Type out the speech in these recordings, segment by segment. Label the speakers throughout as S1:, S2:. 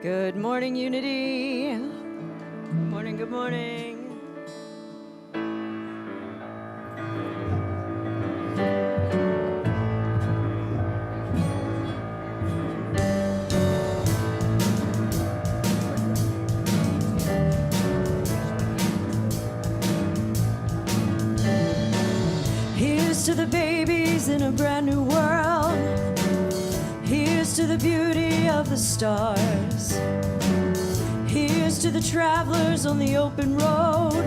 S1: Good morning, Unity. Good morning, good morning. Here's to the babies in a brand new world. Here's to the beauty of the stars. Here's to the travelers on the open road.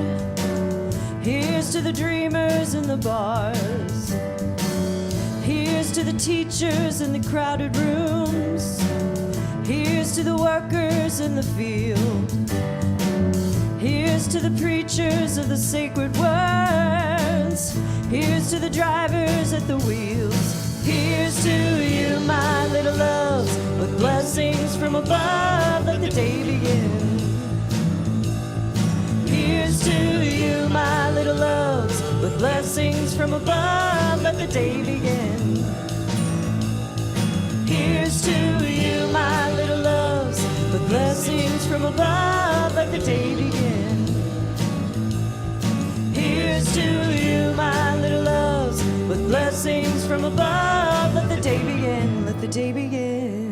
S1: Here's to the dreamers in the bars. Here's to the teachers in the crowded rooms. Here's to the workers in the field. Here's to the preachers of the sacred words. Here's to the drivers at the wheels. Here's to you, my little loves, with blessings from above, let the day begin. Here's to you, my little loves, with blessings from above, let the day begin. Here's to you, my little loves, with blessings from above, let the day begin. Here's to you, my little loves, with blessings from above, let the day begin, let the day begin.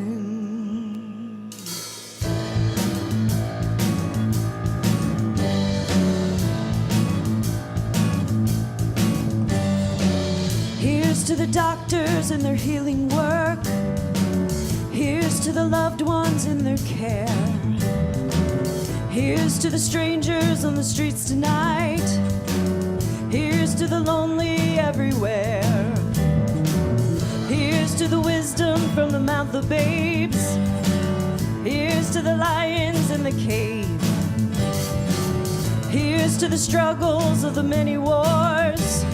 S1: Here's to the doctors and their healing work. Here's to the loved ones in their care. Here's to the strangers on the streets tonight. Here's to the lonely everywhere. Here's to the wisdom from the mouth of babes. Here's to the lions in the cave. Here's to the struggles of the many wars.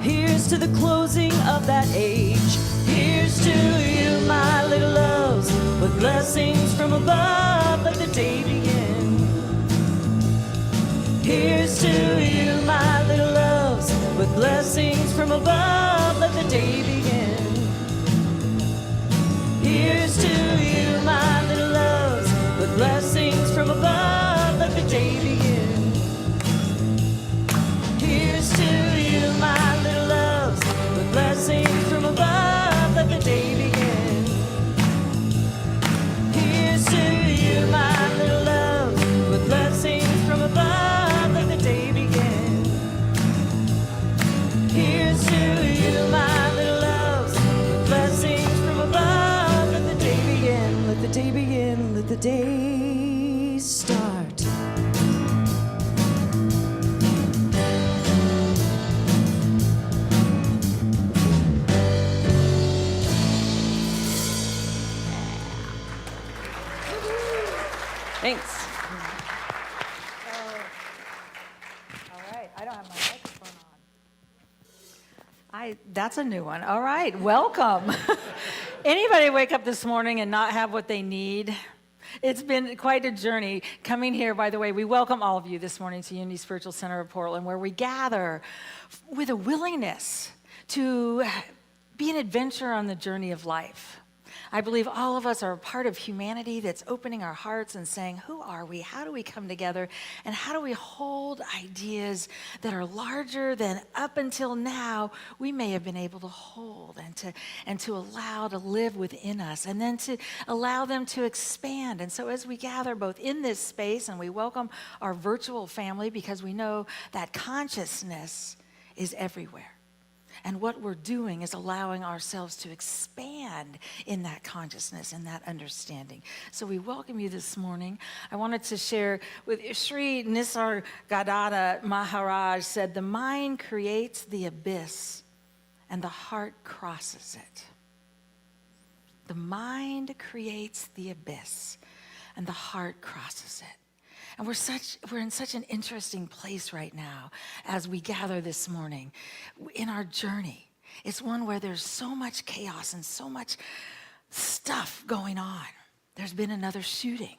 S1: Here's to the closing of that age. Here's to you, my little loves, with blessings from above, let the day begin. Here's to you, my little loves, with blessings from above, let the day begin. Here's to you, my little loves, with blessings from above, let the day begin. Here's to you, my little loves, with blessings from above, let the day begin. Here's to you, my little loves, with blessings from above, let the day begin. Here's to you, my little loves, with blessings from above, let the day begin, let the day begin, let the day start. Thanks.
S2: All right, I don't have my microphone on. That's a new one. All right, welcome. Anybody wake up this morning and not have what they need? It's been quite a journey coming here. By the way, we welcome all of you this morning to Unity Spiritual Center of Portland, where we gather with a willingness to be an adventurer on the journey of life. I believe all of us are a part of humanity that's opening our hearts and saying, who are we? How do we come together? And how do we hold ideas that are larger than up until now we may have been able to hold and to allow to live within us, and then to allow them to expand. And so as we gather both in this space, and we welcome our virtual family, because we know that consciousness is everywhere. And what we're doing is allowing ourselves to expand in that consciousness and that understanding. So we welcome you this morning. I wanted to share with Sri Nisargadatta Maharaj said, the mind creates the abyss and the heart crosses it. The mind creates the abyss and the heart crosses it. And we're in such an interesting place right now as we gather this morning in our journey. It's one where there's so much chaos and so much stuff going on. There's been another shooting.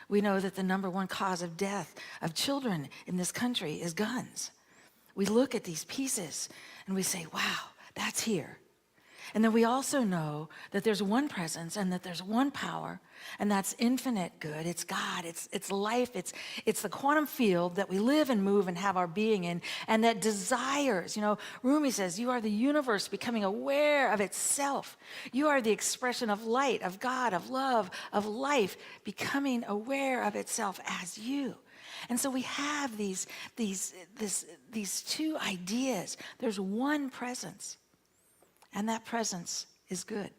S2: We know that the number one cause of death of children in this country is guns. We look at these pieces and we say, wow, that's here. And then we also know that there's one presence and that there's one power, and that's infinite good. It's God, it's life, it's the quantum field that we live and move and have our being in, and that desires, Rumi says, you are the universe becoming aware of itself. You are the expression of light, of God, of love, of life, becoming aware of itself as you. And so we have these two ideas. There's one presence. And that presence is good.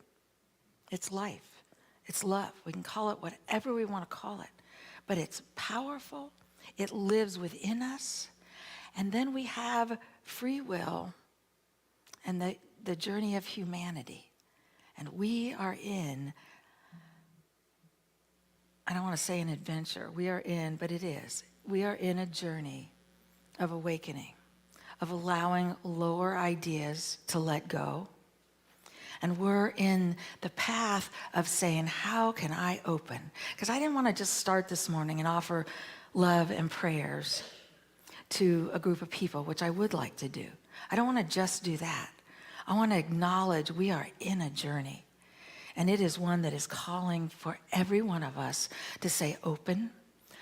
S2: It's life. It's love. We can call it whatever we want to call it. But it's powerful. It lives within us. And then we have free will and the journey of humanity. And we are in, I don't want to say an adventure. We are in, but it is. We are in a journey of awakening, of allowing lower ideas to let go. And we're in the path of saying, how can I open? Because I didn't want to just start this morning and offer love and prayers to a group of people, which I would like to do. I don't want to just do that. I want to acknowledge we are in a journey. And it is one that is calling for every one of us to stay open,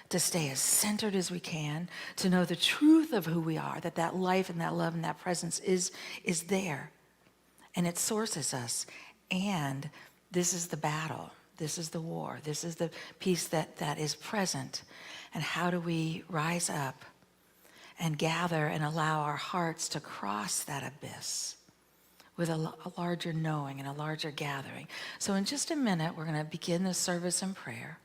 S2: to stay as centered as we can, to know the truth of who we are, that life and that love and that presence is there. And it sources us. And this is the battle. This is the war. This is the piece that is present. And how do we rise up and gather and allow our hearts to cross that abyss with a larger knowing and a larger gathering? So in just a minute, we're going to begin the service in prayer.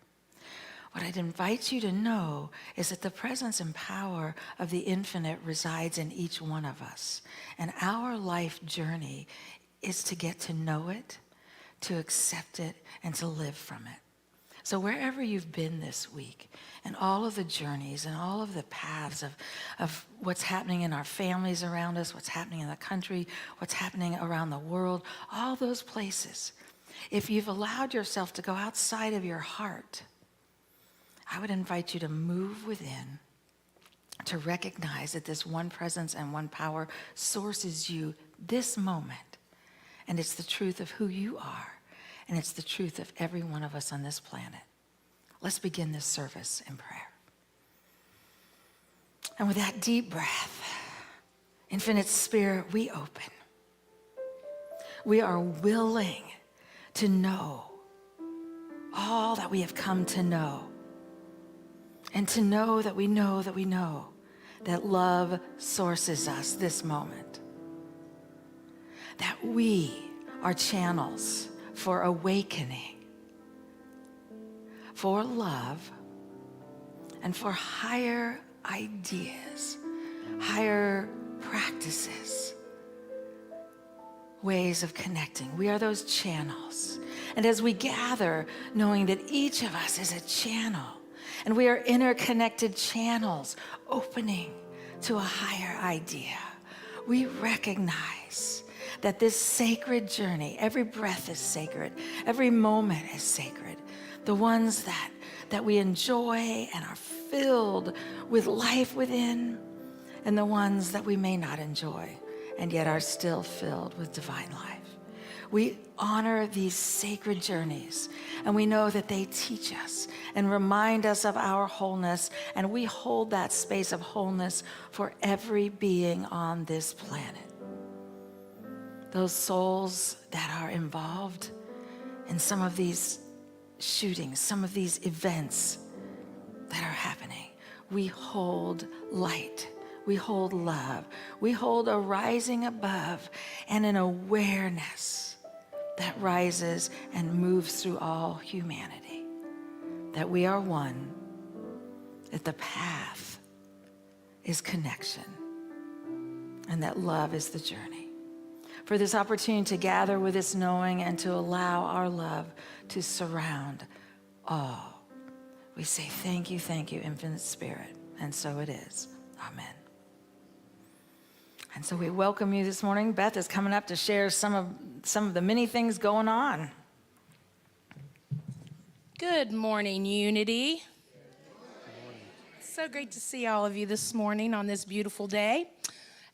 S2: What I'd invite you to know is that the presence and power of the infinite resides in each one of us. And our life journey is to get to know it, to accept it, and to live from it. So wherever you've been this week, and all of the journeys and all of the paths of what's happening in our families around us, what's happening in the country, what's happening around the world, all those places, if you've allowed yourself to go outside of your heart, I would invite you to move within, to recognize that this one presence and one power sources you this moment. And it's the truth of who you are. And it's the truth of every one of us on this planet. Let's begin this service in prayer. And with that deep breath, Infinite Spirit, we open. We are willing to know all that we have come to know. And to know that we know that we know that love sources us this moment. That we are channels for awakening, for love, and for higher ideas, higher practices, ways of connecting. We are those channels. And as we gather, knowing that each of us is a channel, and we are interconnected channels opening to a higher idea, we recognize that this sacred journey, every breath is sacred, every moment is sacred. The ones that we enjoy and are filled with life within, and the ones that we may not enjoy and yet are still filled with divine life. We honor these sacred journeys, and we know that they teach us and remind us of our wholeness, and we hold that space of wholeness for every being on this planet. Those souls that are involved in some of these shootings, some of these events that are happening, we hold light. We hold love. We hold a rising above and an awareness that rises and moves through all humanity. That we are one, that the path is connection, and that love is the journey. For this opportunity to gather with this knowing and to allow our love to surround all, we say thank you, Infinite Spirit. And so it is. Amen. And so we welcome you this morning. Beth is coming up to share some of the many things going on.
S3: Good morning, Unity. So great to see all of you this morning on this beautiful day.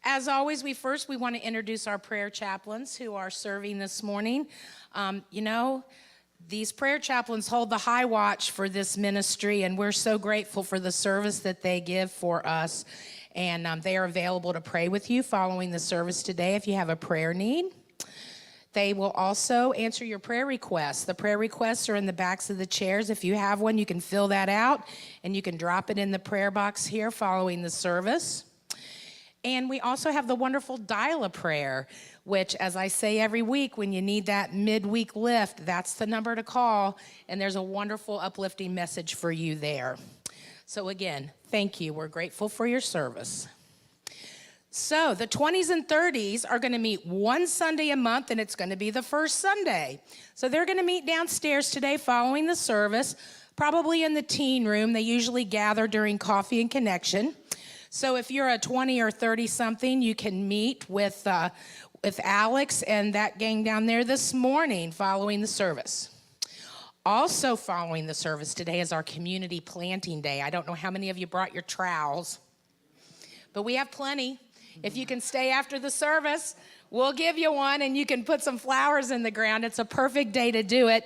S3: As always, we want to introduce our prayer chaplains who are serving this morning. These prayer chaplains hold the high watch for this ministry, and we're so grateful for the service that they give for us. And they are available to pray with you following the service today if you have a prayer need. They will also answer your prayer requests. The prayer requests are in the backs of the chairs. If you have one, you can fill that out, and you can drop it in the prayer box here following the service. And we also have the wonderful Dial-A-Prayer, which, as I say every week, when you need that midweek lift, that's the number to call, and there's a wonderful uplifting message for you there. So again, thank you. We're grateful for your service. So the 20s and 30s are going to meet one Sunday a month, and it's going to be the first Sunday. So they're going to meet downstairs today following the service, probably in the teen room. They usually gather during coffee and connection. So if you're a 20 or 30-something, you can meet with Alex and that gang down there this morning following the service. Also following the service today is our community planting day. I don't know how many of you brought your trowels, but we have plenty. If you can stay after the service, we'll give you one and you can put some flowers in the ground. It's a perfect day to do it.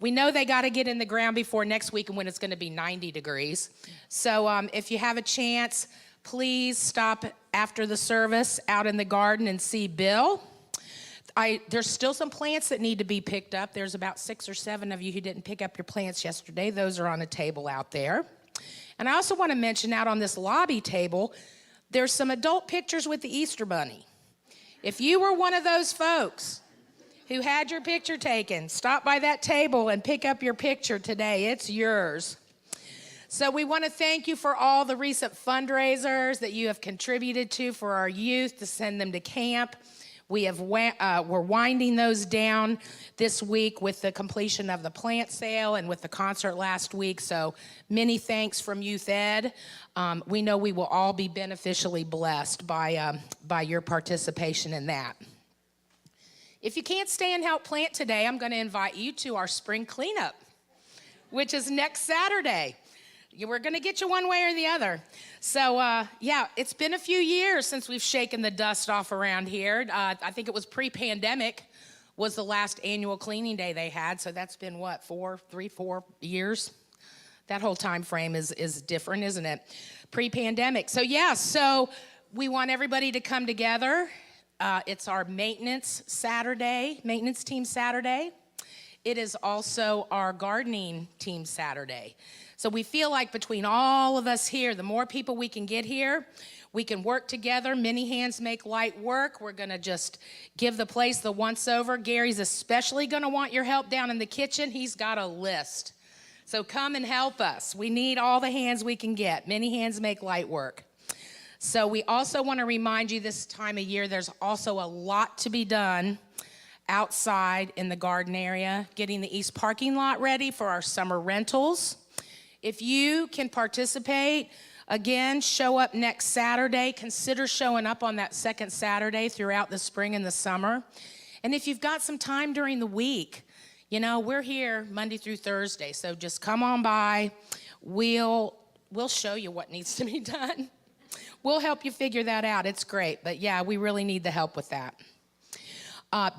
S3: We know they got to get in the ground before next week when it's going to be 90 degrees. So if you have a chance, please stop after the service out in the garden and see Bill. There's still some plants that need to be picked up. There's about 6 or 7 of you who didn't pick up your plants yesterday. Those are on a table out there. And I also want to mention out on this lobby table, there's some adult pictures with the Easter Bunny. If you were one of those folks who had your picture taken, stop by that table and pick up your picture today. It's yours. So we want to thank you for all the recent fundraisers that you have contributed to for our youth to send them to camp. We're winding those down this week with the completion of the plant sale and with the concert last week. So many thanks from Youth Ed. We know we will all be beneficially blessed by your participation in that. If you can't stay and help plant today, I'm going to invite you to our spring cleanup, which is next Saturday. We're going to get you one way or the other. So, it's been a few years since we've shaken the dust off around here. I think it was pre-pandemic was the last annual cleaning day they had. So that's been, 4 years? That whole time frame is different, isn't it? Pre-pandemic. So we want everybody to come together. It's our maintenance team Saturday. It is also our gardening team Saturday. So we feel like between all of us here, the more people we can get here, we can work together. Many hands make light work. We're going to just give the place the once over. Gary's especially going to want your help down in the kitchen. He's got a list. So come and help us. We need all the hands we can get. Many hands make light work. So we also want to remind you this time of year, there's also a lot to be done outside in the garden area, getting the east parking lot ready for our summer rentals. If you can participate, again, show up next Saturday. Consider showing up on that second Saturday throughout the spring and the summer. And if you've got some time during the week, we're here Monday through Thursday, so just come on by. We'll show you what needs to be done. We'll help you figure that out. It's great, but we really need the help with that.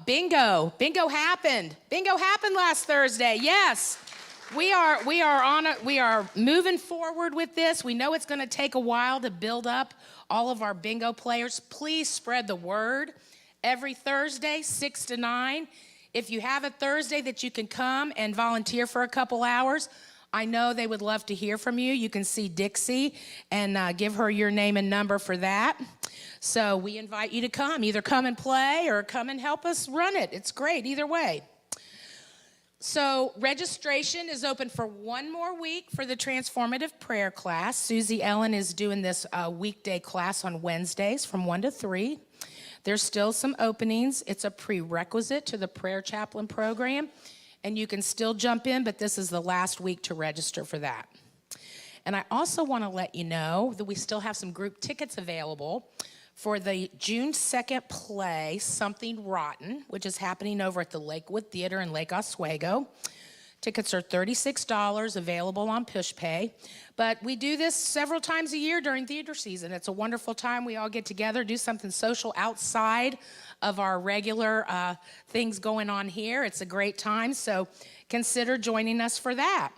S3: Bingo happened. Bingo happened last Thursday. Yes. We are moving forward with this. We know it's going to take a while to build up all of our bingo players. Please spread the word. Every Thursday, 6 to 9. If you have a Thursday that you can come and volunteer for a couple hours, I know they would love to hear from you. You can see Dixie and give her your name and number for that. So we invite you to come. Either come and play or come and help us run it. It's great either way. So registration is open for one more week for the transformative prayer class. Susie Ellen is doing this weekday class on Wednesdays from 1 to 3. There's still some openings. It's a prerequisite to the prayer chaplain program, and you can still jump in, but this is the last week to register for that. And I also want to let you know that we still have some group tickets available for the June 2nd play, Something Rotten, which is happening over at the Lakewood Theater in Lake Oswego. Tickets are $36, available on PushPay. But we do this several times a year during theater season. It's a wonderful time. We all get together, do something social outside of our regular things going on here. It's a great time, so consider joining us for that.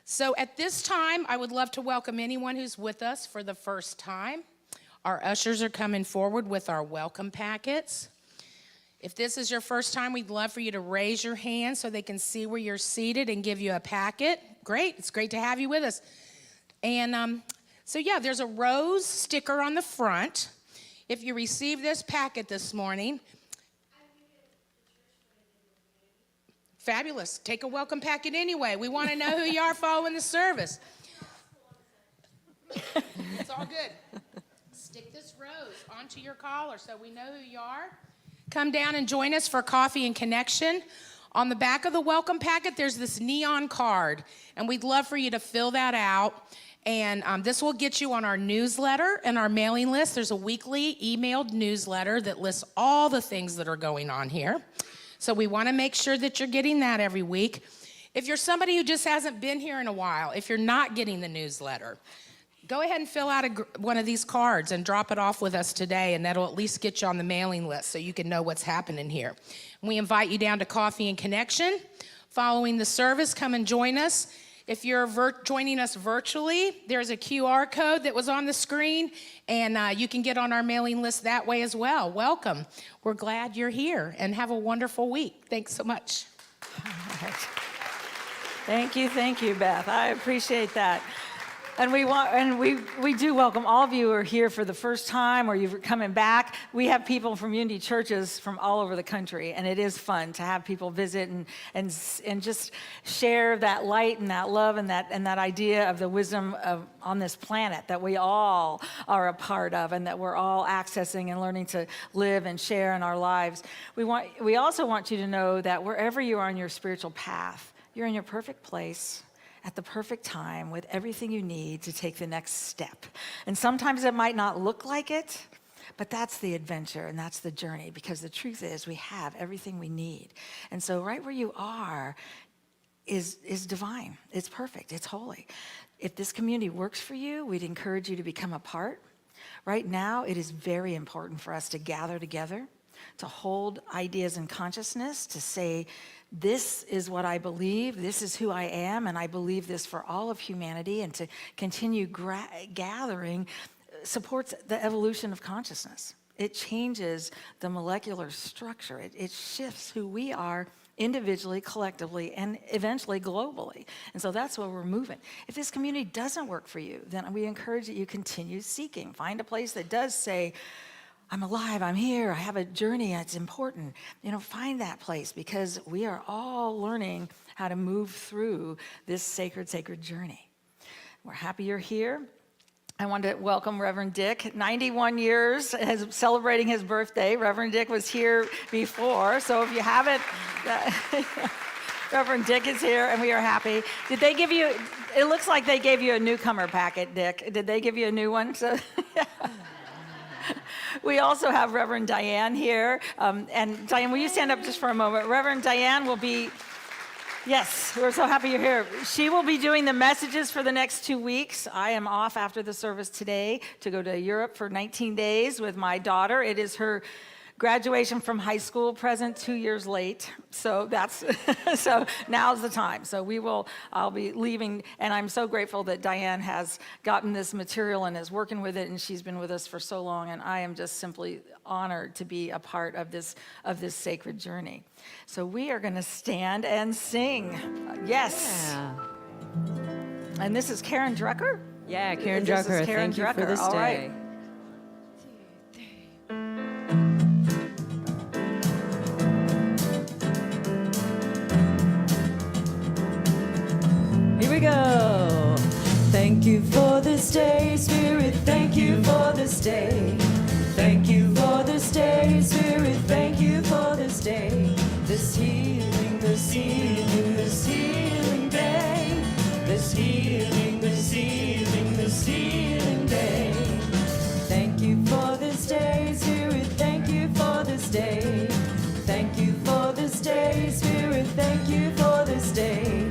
S3: So at this time, I would love to welcome anyone who's with us for the first time. Our ushers are coming forward with our welcome packets. If this is your first time, we'd love for you to raise your hand so they can see where you're seated and give you a packet. Great, it's great to have you with us. And so yeah, there's a rose sticker on the front. If you received this packet this morning, fabulous. Take a welcome packet anyway. We want to know who you are following the service. It's all good. Stick this rose onto your collar so we know who you are. Come down and join us for Coffee and Connection. On the back of the welcome packet, there's this neon card, and we'd love for you to fill that out. And this will get you on our newsletter and our mailing list. There's a weekly emailed newsletter that lists all the things that are going on here. So we want to make sure that you're getting that every week. If you're somebody who just hasn't been here in a while, if you're not getting the newsletter, go ahead and fill out one of these cards and drop it off with us today, and that'll at least get you on the mailing list so you can know what's happening here. We invite you down to Coffee and Connection. Following the service, come and join us. If you're joining us virtually, there's a QR code that was on the screen, and you can get on our mailing list that way as well. Welcome. We're glad you're here, and have a wonderful week. Thanks so much.
S2: Thank you, Beth. I appreciate that. And we do welcome all of you who are here for the first time or you're coming back. We have people from Unity churches from all over the country, and it is fun to have people visit and just share that light and that love and that idea of the wisdom on this planet that we all are a part of and that we're all accessing and learning to live and share in our lives. We also want you to know that wherever you are on your spiritual path, you're in your perfect place at the perfect time with everything you need to take the next step. And sometimes it might not look like it, but that's the adventure and that's the journey, because the truth is we have everything we need. And so right where you are is divine. It's perfect. It's holy. If this community works for you, we'd encourage you to become a part. Right now, it is very important for us to gather together, to hold ideas in consciousness, to say, this is what I believe, this is who I am, and I believe this for all of humanity, and to continue gathering supports the evolution of consciousness. It changes the molecular structure. It shifts who we are individually, collectively, and eventually globally. And so that's where we're moving. If this community doesn't work for you, then we encourage that you continue seeking. Find a place that does say, I'm alive, I'm here, I have a journey, it's important. Find that place, because we are all learning how to move through this sacred journey. We're happy you're here. I want to welcome Reverend Dick, 91 years, celebrating his birthday. Reverend Dick was here before, so if you haven't, Reverend Dick is here, and we are happy. Did they give you, it looks like they gave you a newcomer packet, Dick. Did they give you a new one? So, yeah. We also have Reverend Diane here. And Diane, will you stand up just for a moment? Reverend Diane will be, yes, we're so happy you're here. She will be doing the messages for the next 2 weeks. I am off after the service today to go to Europe for 19 days with my daughter. It is her graduation from high school present, 2 years late. So so now's the time. So I'll be leaving, and I'm so grateful that Diane has gotten this material and is working with it, and she's been with us for so long, and I am just simply honored to be a part of this sacred journey. So we are going to stand and sing. Yes.
S4: Yeah.
S2: And this is Karen Drucker?
S4: Yeah, Karen
S2: This is
S4: Drucker.
S2: Karen
S4: Thank you
S2: Drucker.
S4: for this
S2: All
S4: day.
S2: right.
S1: Here we go. Thank you for this day, Spirit. Thank you for this day. Thank you for this day, Spirit. Thank you for this day. This healing, this healing, this healing day. This healing, this healing, this healing day. Thank you for this day, Spirit. Thank you for this day. Thank you for this day, Spirit. Thank you for this day.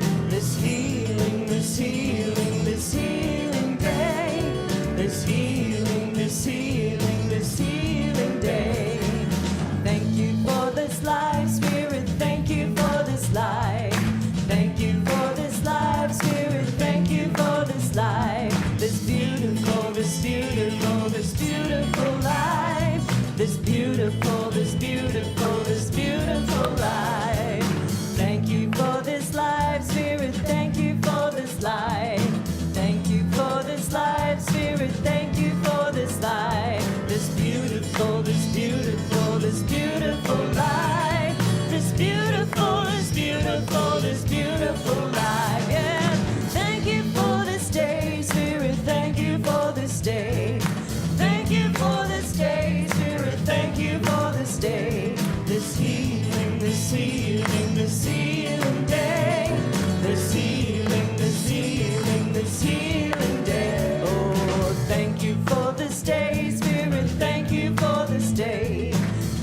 S1: healing, this healing day. This healing, this healing, this healing day. Oh, thank you for this day, Spirit, thank you for this day.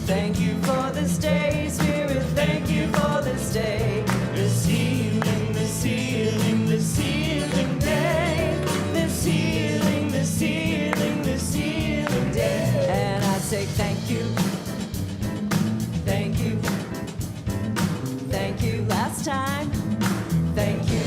S1: Thank you for this day, Spirit, thank you for this day. This healing, this healing, this healing day. This healing, this healing, this healing day. And I say thank you. Thank you. Thank you last time. Thank you.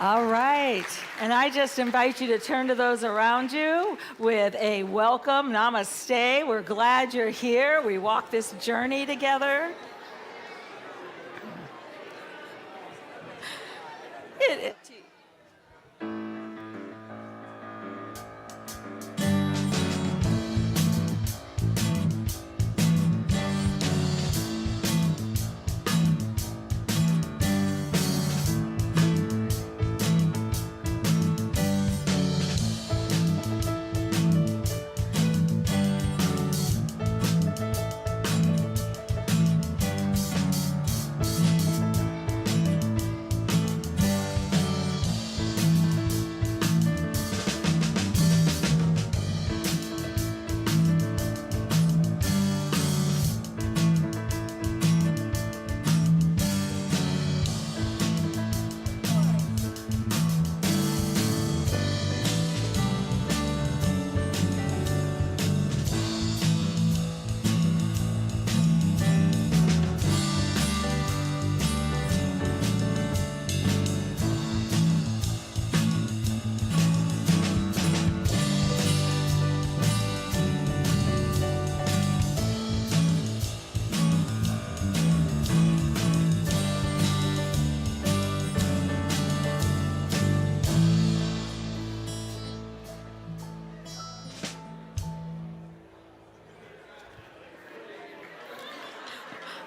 S2: All right. And I just invite you to turn to those around you with a welcome, namaste. We're glad you're here. We walk this journey together.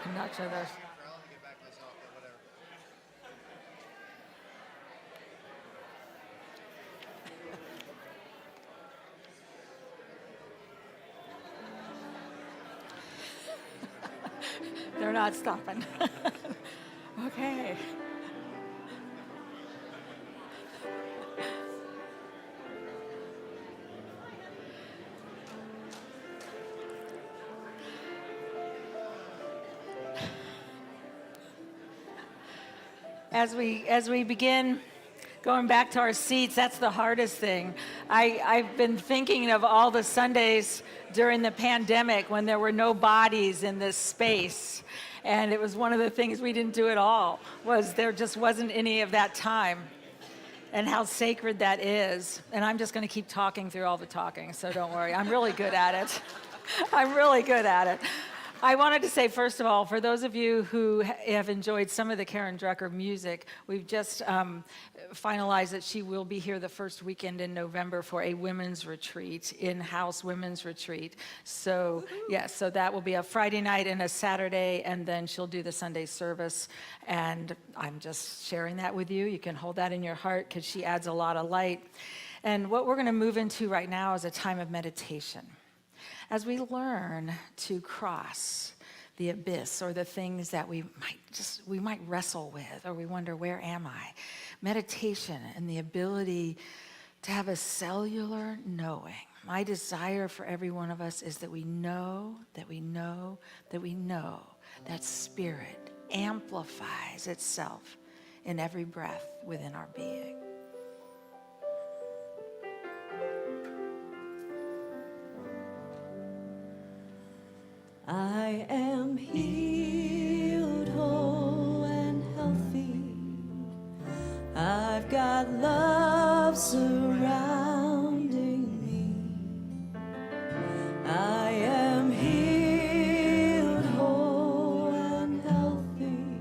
S2: I'm not sure there's. They're not stopping. Okay. As we begin going back to our seats, that's the hardest thing. I've been thinking of all the Sundays during the pandemic when there were no bodies in this space. And it was one of the things we didn't do at all, was there just wasn't any of that time. And how sacred that is. And I'm just going to keep talking through all the talking, so don't worry. I'm really good at it. I'm really good at it. I wanted to say, first of all, for those of you who have enjoyed some of the Karen Drucker music, we've just finalized that she will be here the first weekend in November for a women's retreat, in-house women's retreat. So, yes, so that will be a Friday night and a Saturday, and then she'll do the Sunday service. And I'm just sharing that with you. You can hold that in your heart because she adds a lot of light. And what we're going to move into right now is a time of meditation. As we learn to cross the abyss or the things that we might wrestle with, or we wonder, where am I? Meditation and the ability to have a cellular knowing. My desire for every one of us is that we know, that we know, that we know that Spirit amplifies itself in every breath within our being.
S1: I am healed, whole, and healthy. I've got love surrounding me. I am healed, whole, and healthy.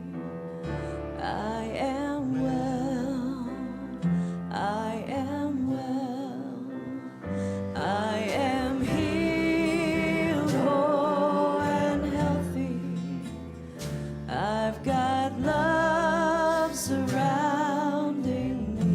S1: I am well. I am well. I am healed, whole, and healthy. I've got love surrounding me.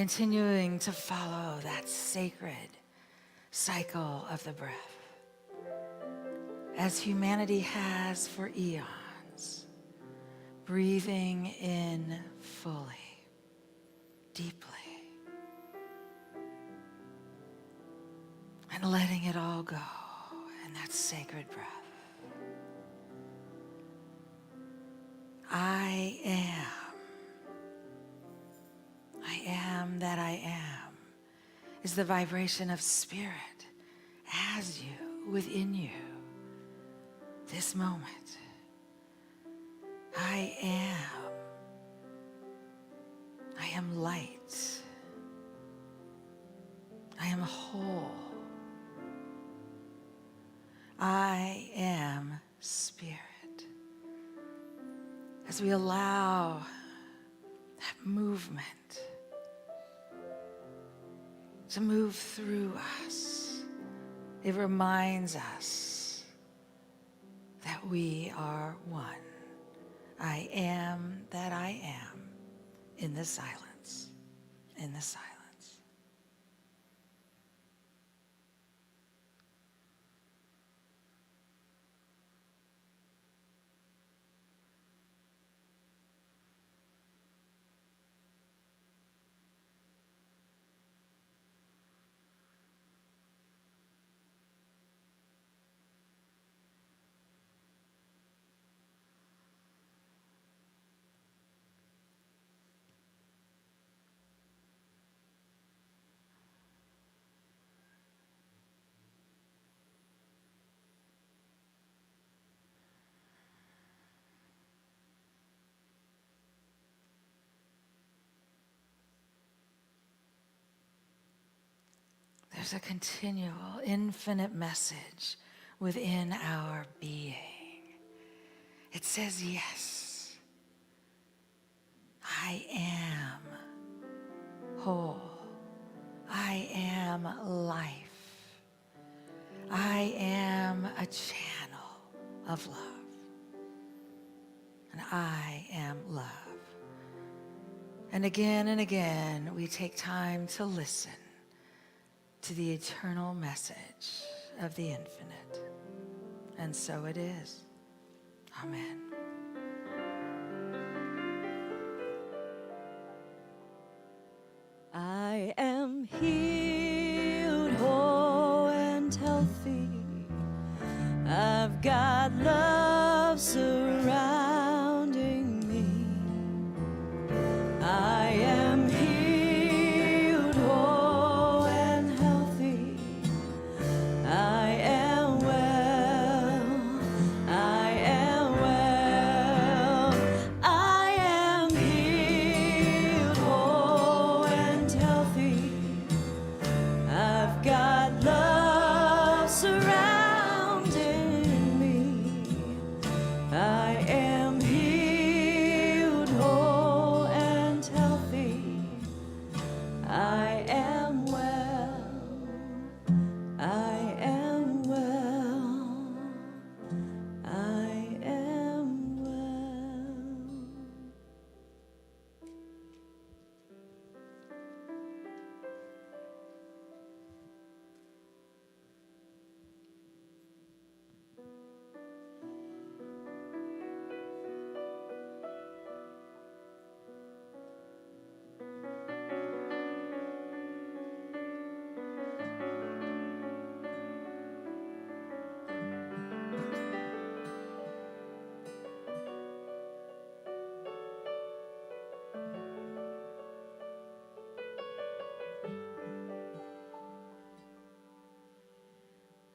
S2: continuing to follow that sacred cycle of the breath, as humanity has for eons, breathing in fully, deeply, and letting it all go in that sacred breath. I am that I am is the vibration of spirit as you, within you, this moment. I am light. I am whole. I am spirit. As we allow that movement to move through us, it reminds us that we are one. I am that I am in the silence, in the silence. There's a continual, infinite message within our being. It says, yes, I am whole. I am life. I am a channel of love. And I am love. And again, we take time to listen to the eternal message of the infinite. And so it is. Amen.
S1: I am healed, whole, and healthy. I've got love surrounding me. I am healed, whole, and healthy. I am well. I am well. I am healed, whole, and healthy. I've got love surrounding me. I am healed, whole, and healthy. I am well. I am well. I am well.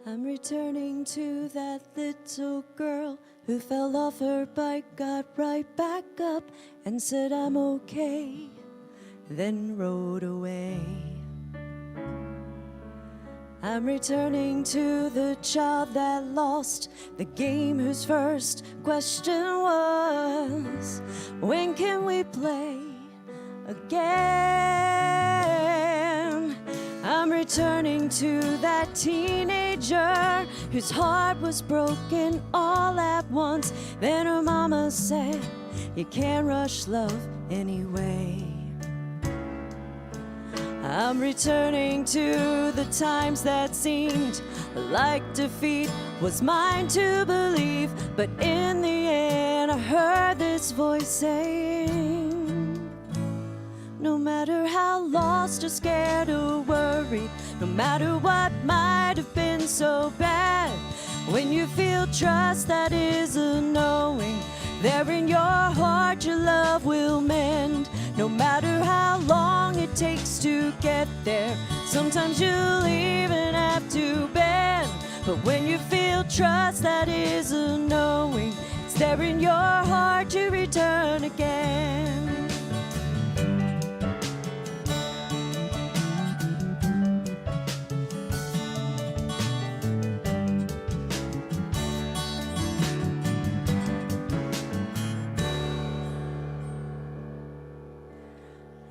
S1: I'm returning to that little girl who fell off her bike, got right back up and said, I'm okay, then rode away. I'm returning to the child that lost the game, whose first question was, when can we play again? I'm returning to that teenager whose heart was broken all at once. Then her mama said, you can't rush love anyway. I'm returning to the times that seemed like defeat was mine to believe. But in the end, I heard this voice saying, no matter how lost or scared or worried, no matter what might have been so bad, when you feel trust that is a knowing, there in your heart your love will mend. No matter how long it takes to get there, sometimes you'll even have to bend. But when you feel trust that is a knowing, it's there in your heart to return again.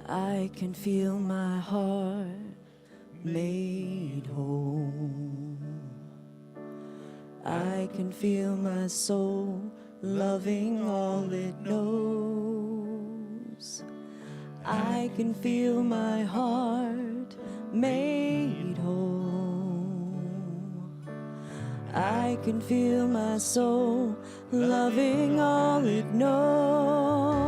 S1: I can feel my heart made whole. I can feel my soul loving all it knows. I can feel my heart made whole. I can feel my soul loving all it knows.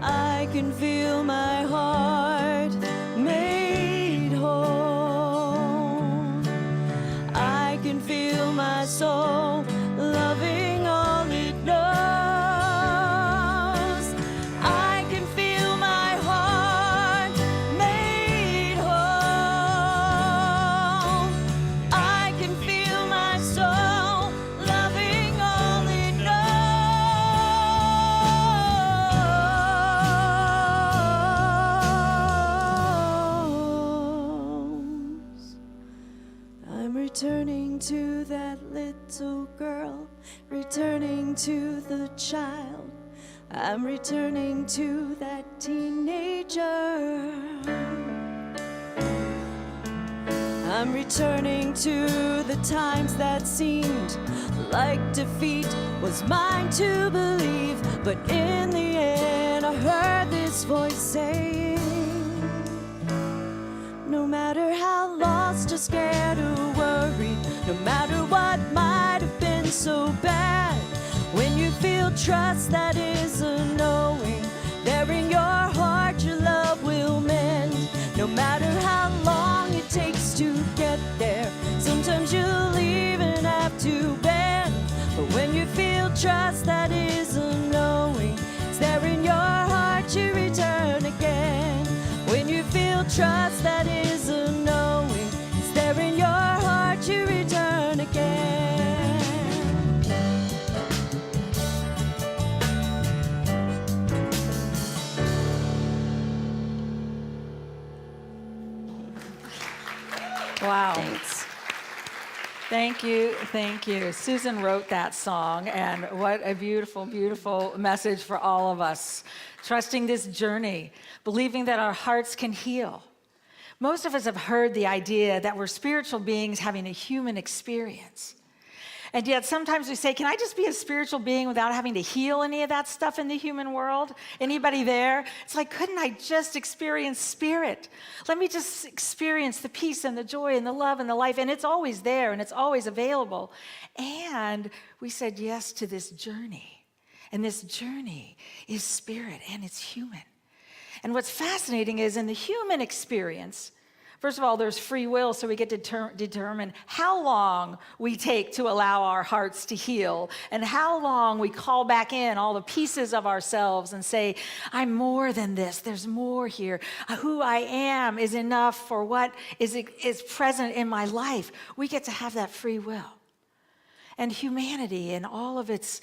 S1: I can feel my heart made whole. I can feel my soul loving all it knows. I can feel my heart made whole. I can feel my soul loving all it knows. I'm returning to that little girl, returning to the child. I'm returning to that teenager. I'm returning to the times that seemed like defeat was mine to believe. But in the end, I heard this voice saying, no matter how lost or scared or worried, no matter what might have been so bad, when you feel trust that is a knowing, there in your heart your love will mend. No matter how long it takes to get there, sometimes you'll even have to bend. But when you feel trust that is a knowing, it's there in your heart to return again. When you feel trust that is a knowing, it's there in your heart to return again.
S2: Wow.
S1: Thanks.
S2: Thank you, thank you. Susan wrote that song, and what a beautiful, beautiful message for all of us. Trusting this journey, believing that our hearts can heal. Most of us have heard the idea that we're spiritual beings having a human experience. And yet sometimes we say, can I just be a spiritual being without having to heal any of that stuff in the human world? Anybody there? It's like, couldn't I just experience spirit? Let me just experience the peace and the joy and the love and the life. And it's always there and it's always available. And we said yes to this journey. And this journey is spirit and it's human. And what's fascinating is in the human experience, first of all, there's free will, so we get to determine how long we take to allow our hearts to heal and how long we call back in all the pieces of ourselves and say, I'm more than this. There's more here. Who I am is enough for what is present in my life. We get to have that free will. And humanity and all of its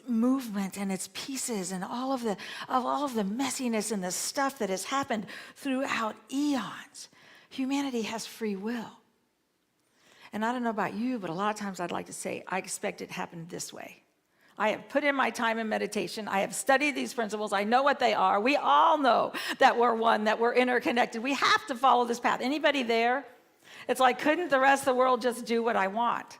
S2: movement and its pieces and all of the messiness and the stuff that has happened throughout eons. Humanity has free will. And I don't know about you, but a lot of times I'd like to say, I expect it to happen this way. I have put in my time in meditation. I have studied these principles. I know what they are. We all know that we're one, that we're interconnected. We have to follow this path. Anybody there? It's like, couldn't the rest of the world just do what I want?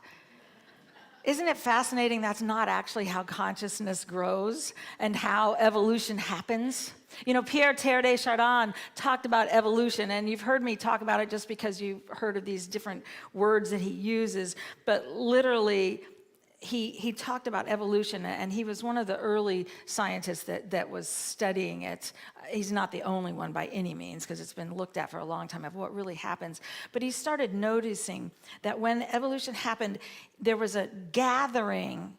S2: Isn't it fascinating that's not actually how consciousness grows and how evolution happens? You know, Pierre Teilhard de Chardin talked about evolution, and you've heard me talk about it just because you've heard of these different words that he uses, but literally, he talked about evolution, and he was one of the early scientists that was studying it. He's not the only one by any means, because it's been looked at for a long time of what really happens. But he started noticing that when evolution happened, there was a gathering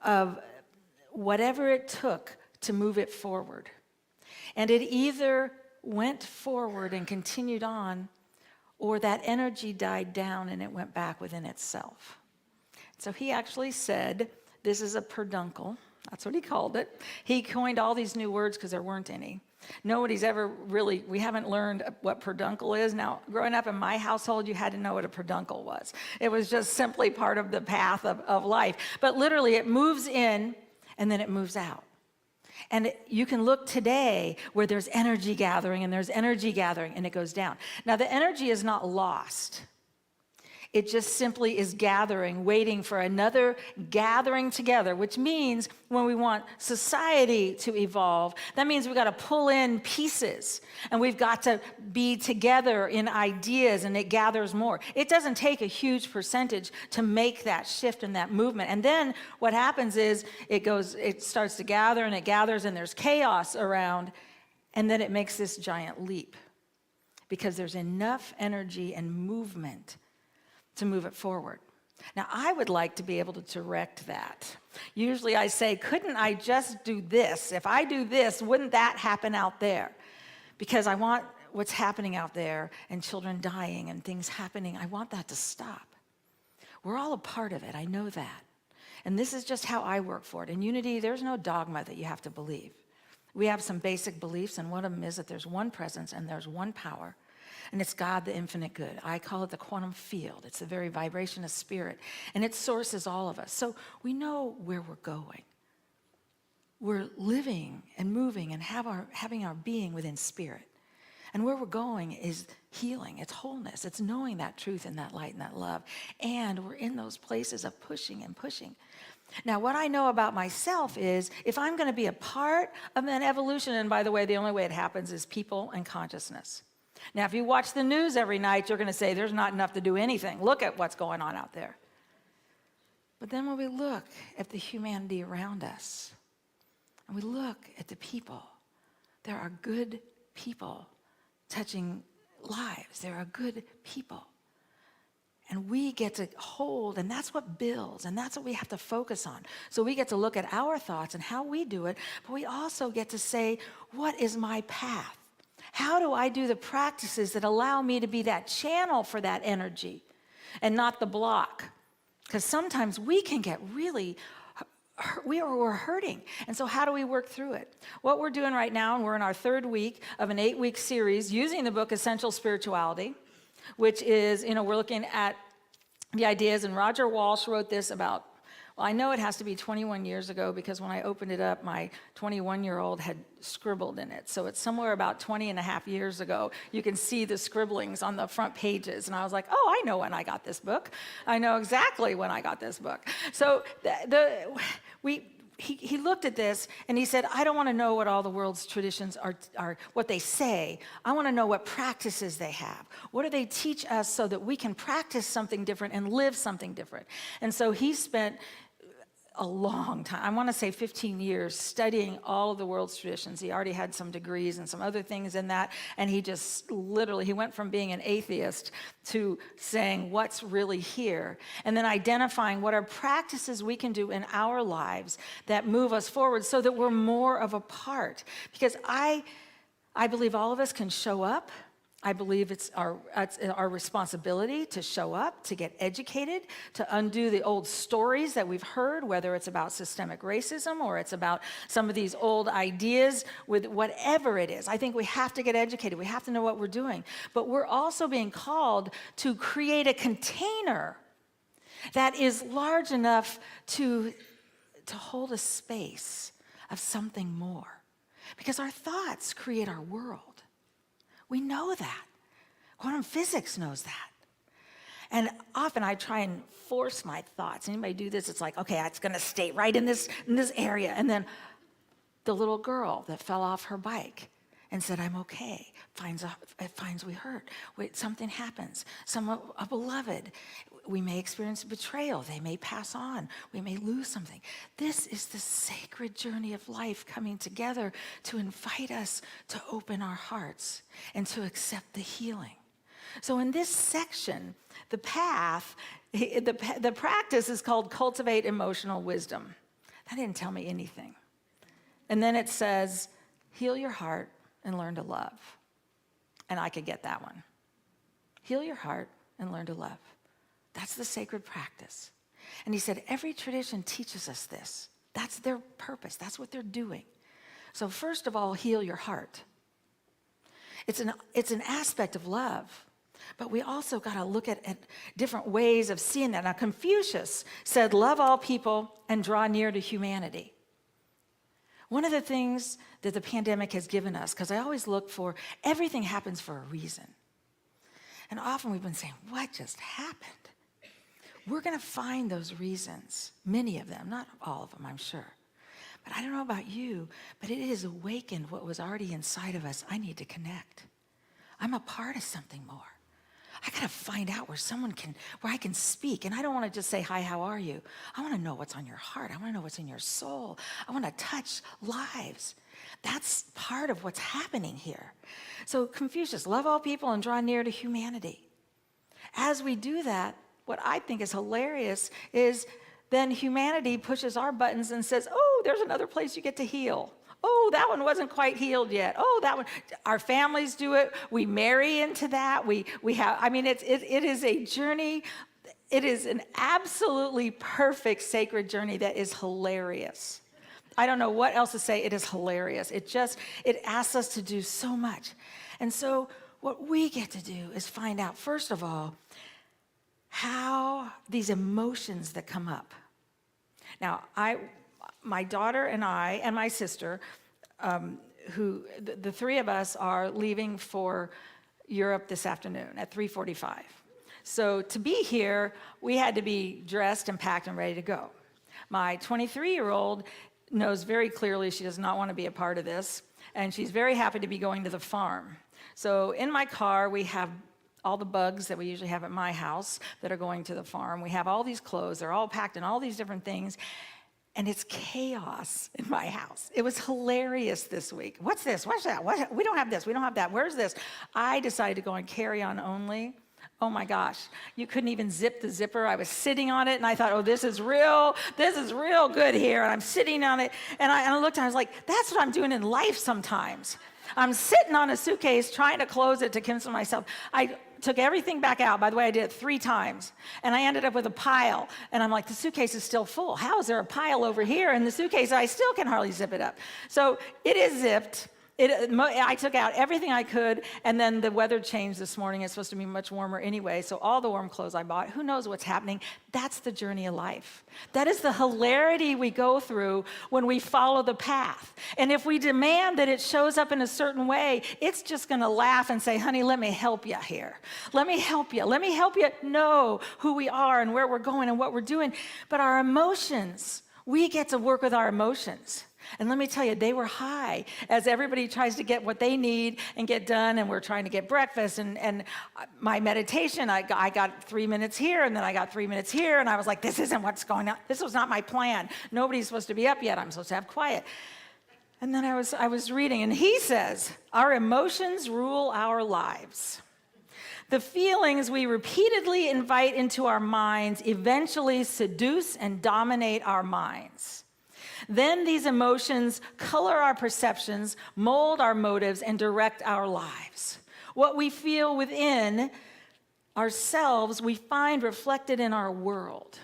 S2: of whatever it took to move it forward. And it either went forward and continued on, or that energy died down and it went back within itself. So he actually said, this is a perduncle. That's what he called it. He coined all these new words because there weren't any. Nobody's ever really, we haven't learned what perduncle is. Now, growing up in my household, you had to know what a perduncle was. It was just simply part of the path of life. But literally, it moves in and then it moves out. And you can look today where there's energy gathering and there's energy gathering and it goes down. Now, the energy is not lost. It just simply is gathering, waiting for another gathering together, which means when we want society to evolve, that means we've got to pull in pieces and we've got to be together in ideas, and it gathers more. It doesn't take a huge percentage to make that shift and that movement. And then what happens is it starts to gather and it gathers and there's chaos around, and then it makes this giant leap because there's enough energy and movement to move it forward. Now, I would like to be able to direct that. Usually I say, couldn't I just do this? If I do this, wouldn't that happen out there? Because I want what's happening out there and children dying and things happening, I want that to stop. We're all a part of it, I know that. And this is just how I work for it. In Unity, there's no dogma that you have to believe. We have some basic beliefs, and one of them is that there's one presence and there's one power. And it's God, the infinite good. I call it the quantum field. It's the very vibration of spirit. And it sources all of us. So we know where we're going. We're living and moving and having our being within spirit. And where we're going is healing. It's wholeness. It's knowing that truth and that light and that love. And we're in those places of pushing and pushing. Now, what I know about myself is if I'm going to be a part of an evolution, and by the way, the only way it happens is people and consciousness. Now, if you watch the news every night, you're going to say there's not enough to do anything. Look at what's going on out there. But then when we look at the humanity around us, and we look at the people, there are good people touching lives. There are good people. And we get to hold, and that's what builds, and that's what we have to focus on. So we get to look at our thoughts and how we do it, but we also get to say, what is my path? How do I do the practices that allow me to be that channel for that energy and not the block? Because sometimes we can get really, we're hurting. And so how do we work through it? What we're doing right now, and we're in our third week of an 8-week series using the book Essential Spirituality, which is, we're looking at the ideas, and Roger Walsh wrote this about, well, I know it has to be 21 years ago because when I opened it up, my 21-year-old had scribbled in it. So it's somewhere about 20 and a half years ago. You can see the scribblings on the front pages. And I was like, oh, I know when I got this book. I know exactly when I got this book. So he looked at this and he said, I don't want to know what all the world's traditions are what they say. I want to know what practices they have. What do they teach us so that we can practice something different and live something different? And so he spent a long time, I want to say 15 years, studying all of the world's traditions. He already had some degrees and some other things in that, and he just literally, he went from being an atheist to saying what's really here, and then identifying what are practices we can do in our lives that move us forward so that we're more of a part. Because I believe all of us can show up. I believe it's our responsibility to show up, to get educated, to undo the old stories that we've heard, whether it's about systemic racism or it's about some of these old ideas with whatever it is. I think we have to get educated. We have to know what we're doing. But we're also being called to create a container that is large enough to hold a space of something more. Because our thoughts create our world. We know that. Quantum physics knows that. And often I try and force my thoughts. Anybody do this? It's like, okay, it's going to stay right in this area. And then the little girl that fell off her bike and said, I'm okay, finds we hurt. Wait, something happens. A beloved, we may experience betrayal. They may pass on. We may lose something. This is the sacred journey of life coming together to invite us to open our hearts and to accept the healing. So in this section, the practice is called Cultivate Emotional Wisdom. That didn't tell me anything. And then it says, heal your heart and learn to love. And I could get that one. Heal your heart and learn to love. That's the sacred practice. And he said, every tradition teaches us this. That's their purpose. That's what they're doing. So first of all, heal your heart. It's an aspect of love. But we also got to look at different ways of seeing that. Now, Confucius said, love all people and draw near to humanity. One of the things that the pandemic has given us, because I always look for, everything happens for a reason. And often we've been saying, what just happened? We're going to find those reasons, many of them, not all of them, I'm sure. But I don't know about you, but it has awakened what was already inside of us. I need to connect. I'm a part of something more. I got to find out where I can speak. And I don't want to just say, hi, how are you? I want to know what's on your heart. I want to know what's in your soul. I want to touch lives. That's part of what's happening here. So Confucius, love all people and draw near to humanity. As we do that, what I think is hilarious is then humanity pushes our buttons and says, oh, there's another place you get to heal. Oh, that one wasn't quite healed yet. Oh, that one. Our families do it. We marry into that. We have, I mean, it is a journey. It is an absolutely perfect sacred journey that is hilarious. I don't know what else to say. It is hilarious. It asks us to do so much. And so what we get to do is find out, first of all, how these emotions that come up. Now, my daughter and I and my sister, the three of us are leaving for Europe this afternoon at 3:45. So to be here, we had to be dressed and packed and ready to go. My 23-year-old knows very clearly she does not want to be a part of this, and she's very happy to be going to the farm. So in my car, we have all the bugs that we usually have at my house that are going to the farm. We have all these clothes. They're all packed in all these different things. And it's chaos in my house. It was hilarious this week. What's this? What's that? We don't have this. We don't have that. Where's this? I decided to go on carry-on only. Oh my gosh. You couldn't even zip the zipper. I was sitting on it and I thought, oh, this is real good here. And I'm sitting on it. And I looked and I was like, that's what I'm doing in life sometimes. I'm sitting on a suitcase trying to close it to console myself. I took everything back out. By the way, I did it 3 times. And I ended up with a pile. And I'm like, the suitcase is still full. How is there a pile over here in the suitcase? I still can hardly zip it up. So it is zipped. I took out everything I could, and then the weather changed this morning. It's supposed to be much warmer anyway, so all the warm clothes I bought, who knows what's happening? That's the journey of life. That is the hilarity we go through when we follow the path. And if we demand that it shows up in a certain way, it's just going to laugh and say, honey, let me help you here. Let me help you. Let me help you know who we are and where we're going and what we're doing. But our emotions, we get to work with our emotions. And let me tell you, they were high as everybody tries to get what they need and get done, and we're trying to get breakfast. And my meditation, I got 3 minutes here, and then I got 3 minutes here, and I was like, this isn't what's going on. This was not my plan. Nobody's supposed to be up yet. I'm supposed to have quiet. And then I was reading, and he says, our emotions rule our lives. The feelings we repeatedly invite into our minds eventually seduce and dominate our minds. Then these emotions color our perceptions, mold our motives, and direct our lives. What we feel within ourselves, we find reflected in our world.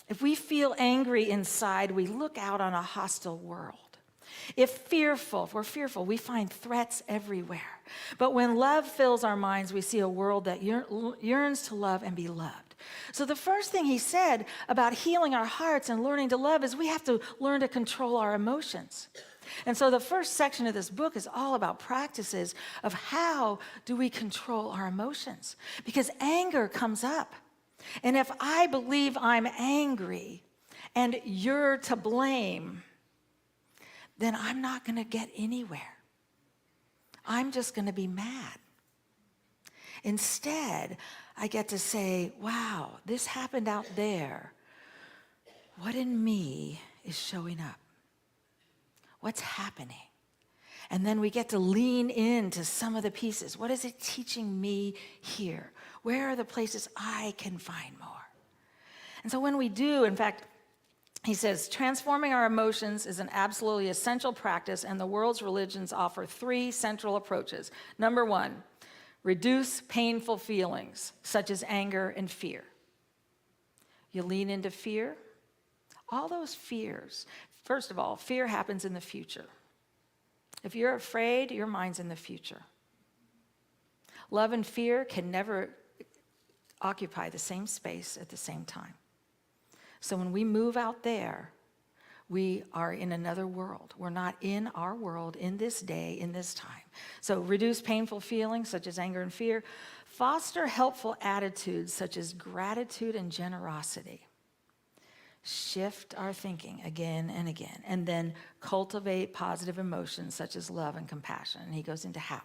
S2: If we feel angry inside, we look out on a hostile world. If we're fearful, we find threats everywhere. But when love fills our minds, we see a world that yearns to love and be loved. So the first thing he said about healing our hearts and learning to love is we have to learn to control our emotions. And so the first section of this book is all about practices of how do we control our emotions. Because anger comes up. And if I believe I'm angry and you're to blame, then I'm not going to get anywhere. I'm just going to be mad. Instead, I get to say, wow, this happened out there. What in me is showing up? What's happening? And then we get to lean into some of the pieces. What is it teaching me here? Where are the places I can find more? And so when we do, in fact, he says, transforming our emotions is an absolutely essential practice, and the world's religions offer 3 central approaches. Number 1, reduce painful feelings, such as anger and fear. You lean into fear. All those fears, first of all, fear happens in the future. If you're afraid, your mind's in the future. Love and fear can never occupy the same space at the same time. So when we move out there, we are in another world. We're not in our world in this day, in this time. So reduce painful feelings such as anger and fear. Foster helpful attitudes such as gratitude and generosity. Shift our thinking again and again. And then cultivate positive emotions such as love and compassion. And he goes into how.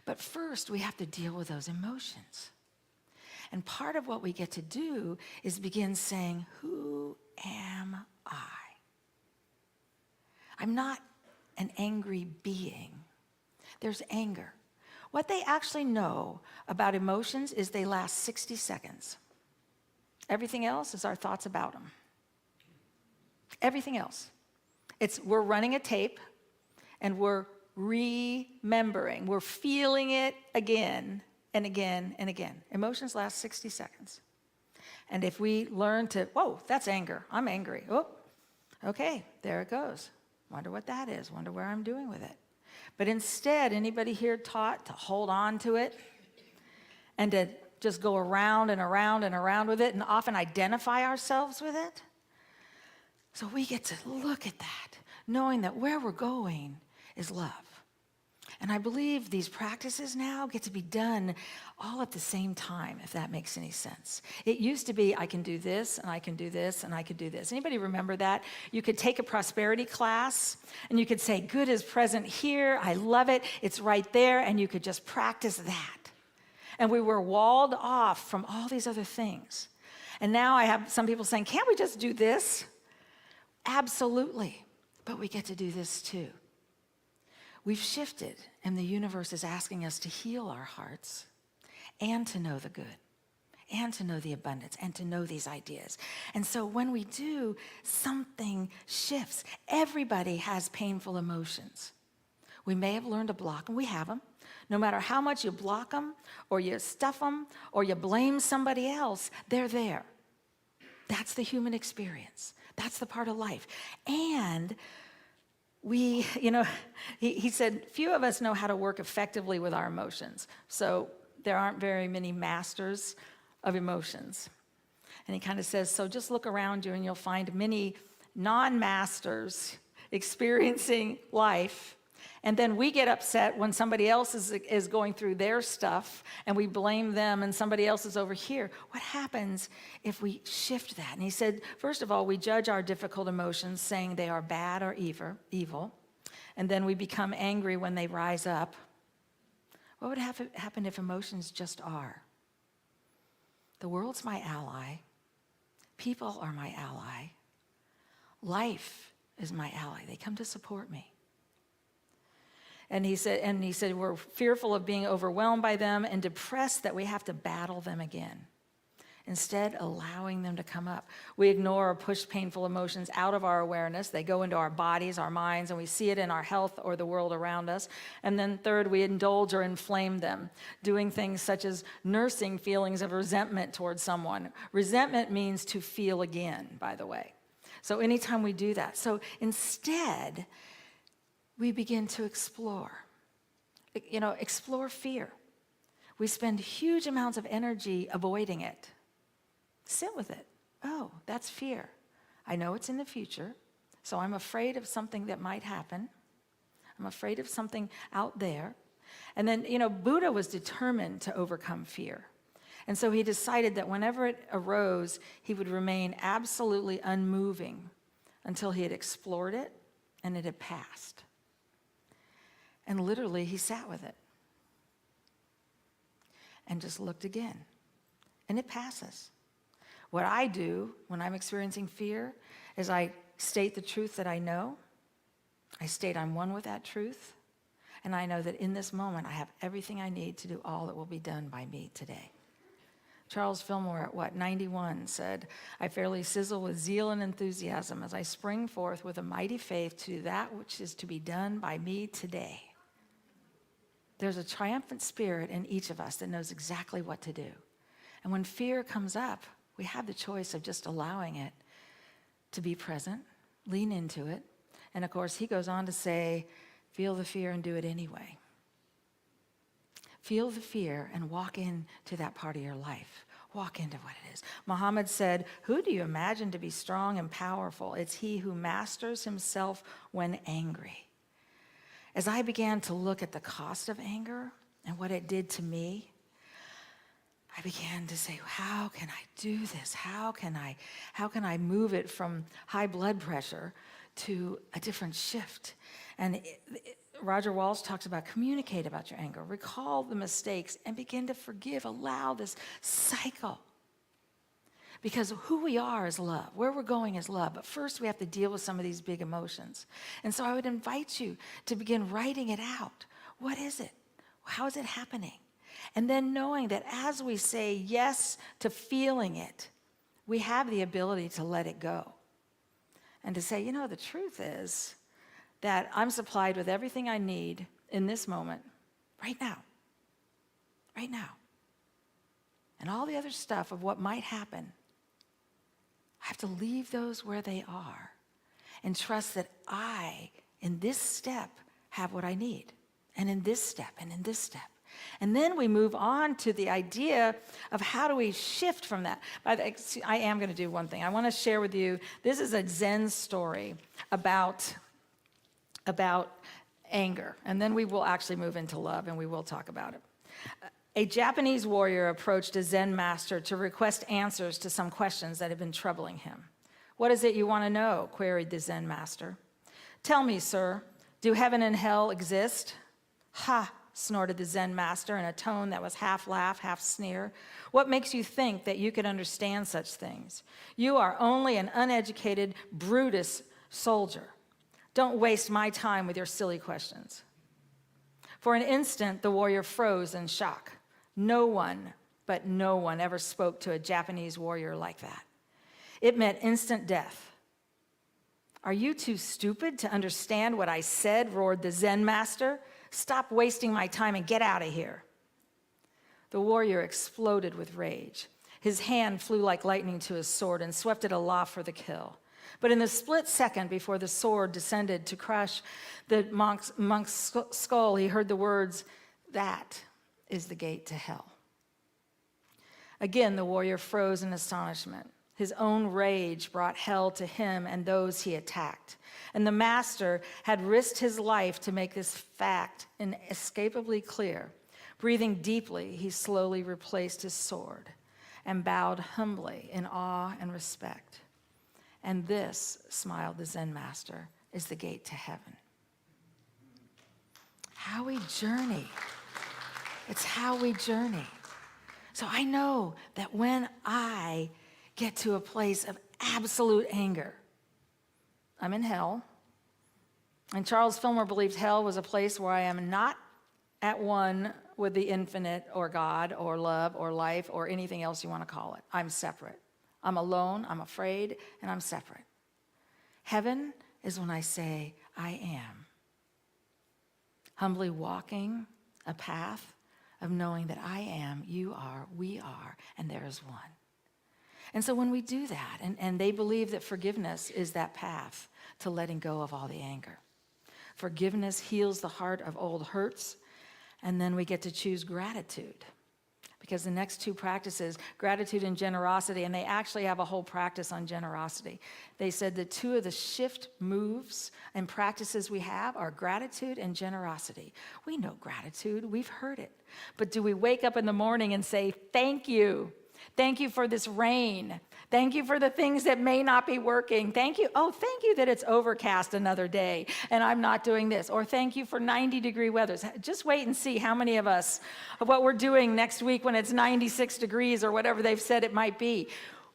S2: But first, we have to deal with those emotions. And part of what we get to do is begin saying, who am I? I'm not an angry being. There's anger. What they actually know about emotions is they last 60 seconds. Everything else is our thoughts about them. Everything else. We're running a tape and we're remembering. We're feeling it again and again and again. Emotions last 60 seconds. And if we learn to, whoa, that's anger. I'm angry. Oh, okay, there it goes. Wonder what that is. Wonder where I'm doing with it. But instead, anybody here taught to hold on to it and to just go around and around and around with it and often identify ourselves with it? So we get to look at that, knowing that where we're going is love. And I believe these practices now get to be done all at the same time, if that makes any sense. It used to be, I can do this, and I can do this, and I could do this. Anybody remember that? You could take a prosperity class, and you could say, good is present here, I love it, it's right there, and you could just practice that. And we were walled off from all these other things. And now I have some people saying, can't we just do this? Absolutely, but we get to do this too. We've shifted, and the universe is asking us to heal our hearts and to know the good and to know the abundance and to know these ideas. And so when we do, something shifts. Everybody has painful emotions. We may have learned to block them. We have them. No matter how much you block them or you stuff them or you blame somebody else, they're there. That's the human experience. That's the part of life. And we, he said, few of us know how to work effectively with our emotions. So there aren't very many masters of emotions. And he kind of says, so just look around you and you'll find many non-masters experiencing life. And then we get upset when somebody else is going through their stuff and we blame them and somebody else is over here. What happens if we shift that? And he said, first of all, we judge our difficult emotions saying they are bad or evil. And then we become angry when they rise up. What would happen if emotions just are? The world's my ally. People are my ally. Life is my ally. They come to support me. And he said, we're fearful of being overwhelmed by them and depressed that we have to battle them again. Instead, allowing them to come up. We ignore or push painful emotions out of our awareness. They go into our bodies, our minds, and we see it in our health or the world around us. And then third, we indulge or inflame them, doing things such as nursing feelings of resentment towards someone. Resentment means to feel again, by the way. So anytime we do that. So instead, we begin to explore fear. We spend huge amounts of energy avoiding it. Sit with it. Oh, that's fear. I know it's in the future, so I'm afraid of something that might happen. I'm afraid of something out there. And then, Buddha was determined to overcome fear. And so he decided that whenever it arose, he would remain absolutely unmoving until he had explored it and it had passed. And literally, he sat with it and just looked again. And it passes. What I do when I'm experiencing fear is I state the truth that I know. I state I'm one with that truth. And I know that in this moment, I have everything I need to do all that will be done by me today. Charles Fillmore, at 91, said, "I fairly sizzle with zeal and enthusiasm as I spring forth with a mighty faith to that which is to be done by me today." There's a triumphant spirit in each of us that knows exactly what to do. And when fear comes up, we have the choice of just allowing it to be present, lean into it. And of course, he goes on to say, feel the fear and do it anyway. Feel the fear and walk into that part of your life. Walk into what it is. Muhammad said, "Who do you imagine to be strong and powerful? It's he who masters himself when angry." As I began to look at the cost of anger and what it did to me, I began to say, how can I do this? How can I move it from high blood pressure to a different shift? And Roger Walsh talks about communicate about your anger, recall the mistakes, and begin to forgive. Allow this cycle. Because who we are is love. Where we're going is love. But first we have to deal with some of these big emotions. And so I would invite you to begin writing it out. What is it? How is it happening? And then knowing that as we say yes to feeling it, we have the ability to let it go. And to say, the truth is that I'm supplied with everything I need in this moment, right now. Right now. And all the other stuff of what might happen, I have to leave those where they are and trust that I, in this step, have what I need. And in this step, and in this step. And then we move on to the idea of how do we shift from that. I am going to do one thing. I want to share with you, this is a Zen story about anger. And then we will actually move into love, and we will talk about it. A Japanese warrior approached a Zen master to request answers to some questions that had been troubling him. "What is it you want to know?" queried the Zen master. "Tell me, sir, do heaven and hell exist?" "Ha!" snorted the Zen master in a tone that was half laugh, half sneer. "What makes you think that you could understand such things? You are only an uneducated Brutus soldier. Don't waste my time with your silly questions." For an instant, the warrior froze in shock. No one ever spoke to a Japanese warrior like that. It meant instant death. "Are you too stupid to understand what I said?" roared the Zen master. "Stop wasting my time and get out of here." The warrior exploded with rage. His hand flew like lightning to his sword and swept it aloft for the kill. But in the split second before the sword descended to crush the monk's skull, he heard the words, "That is the gate to hell." Again, the warrior froze in astonishment. His own rage brought hell to him and those he attacked. And the master had risked his life to make this fact inescapably clear. Breathing deeply, he slowly replaced his sword and bowed humbly in awe and respect. "And this," smiled the Zen master, "is the gate to heaven." How we journey. It's how we journey. So I know that when I get to a place of absolute anger, I'm in hell. And Charles Fillmore believed hell was a place where I am not at one with the infinite or God or love or life or anything else you want to call it. I'm separate. I'm alone, I'm afraid, and I'm separate. Heaven is when I say, I am. Humbly walking a path of knowing that I am, you are, we are, and there is one. And so when we do that, and they believe that forgiveness is that path to letting go of all the anger. Forgiveness heals the heart of old hurts, and then we get to choose gratitude. because the next two practices, gratitude and generosity, and they actually have a whole practice on generosity. They said the two of the shift moves and practices we have are gratitude and generosity. We know gratitude, we've heard it. But do we wake up in the morning and say, thank you? Thank you for this rain. Thank you for the things that may not be working. Thank you. Oh, thank you that it's overcast another day and I'm not doing this. Or thank you for 90-degree weather. Just wait and see how many of us, of what we're doing next week when it's 96 degrees or whatever they've said it might be.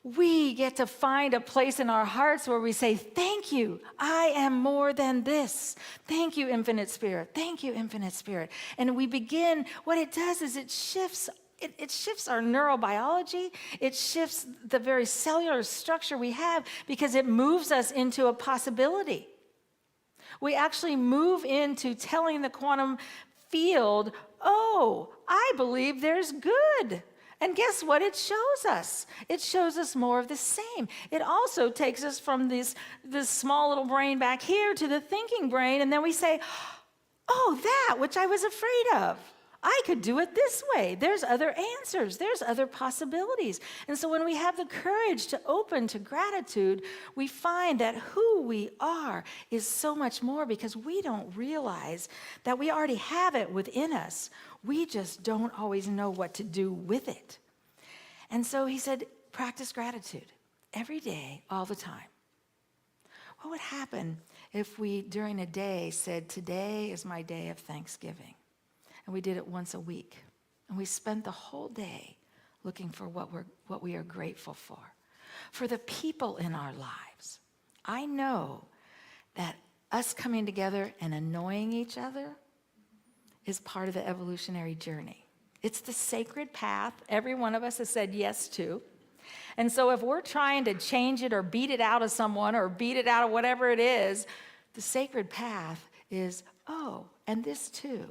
S2: We get to find a place in our hearts where we say, thank you, I am more than this. Thank you, Infinite Spirit. Thank you, Infinite Spirit. And we begin, what it does is it shifts our neurobiology. It shifts the very cellular structure we have because it moves us into a possibility. We actually move into telling the quantum field, oh, I believe there's good. And guess what it shows us? It shows us more of the same. It also takes us from this small little brain back here to the thinking brain, and then we say, oh, that which I was afraid of. I could do it this way. There's other answers. There's other possibilities. And so when we have the courage to open to gratitude, we find that who we are is so much more because we don't realize that we already have it within us. We just don't always know what to do with it. And so he said, practice gratitude every day, all the time. What would happen if we, during a day, said, today is my day of thanksgiving? And we did it once a week. And we spent the whole day looking for what we are grateful for the people in our lives. I know that us coming together and annoying each other is part of the evolutionary journey. It's the sacred path every one of us has said yes to. And so if we're trying to change it or beat it out of someone or beat it out of whatever it is, the sacred path is, oh, and this too.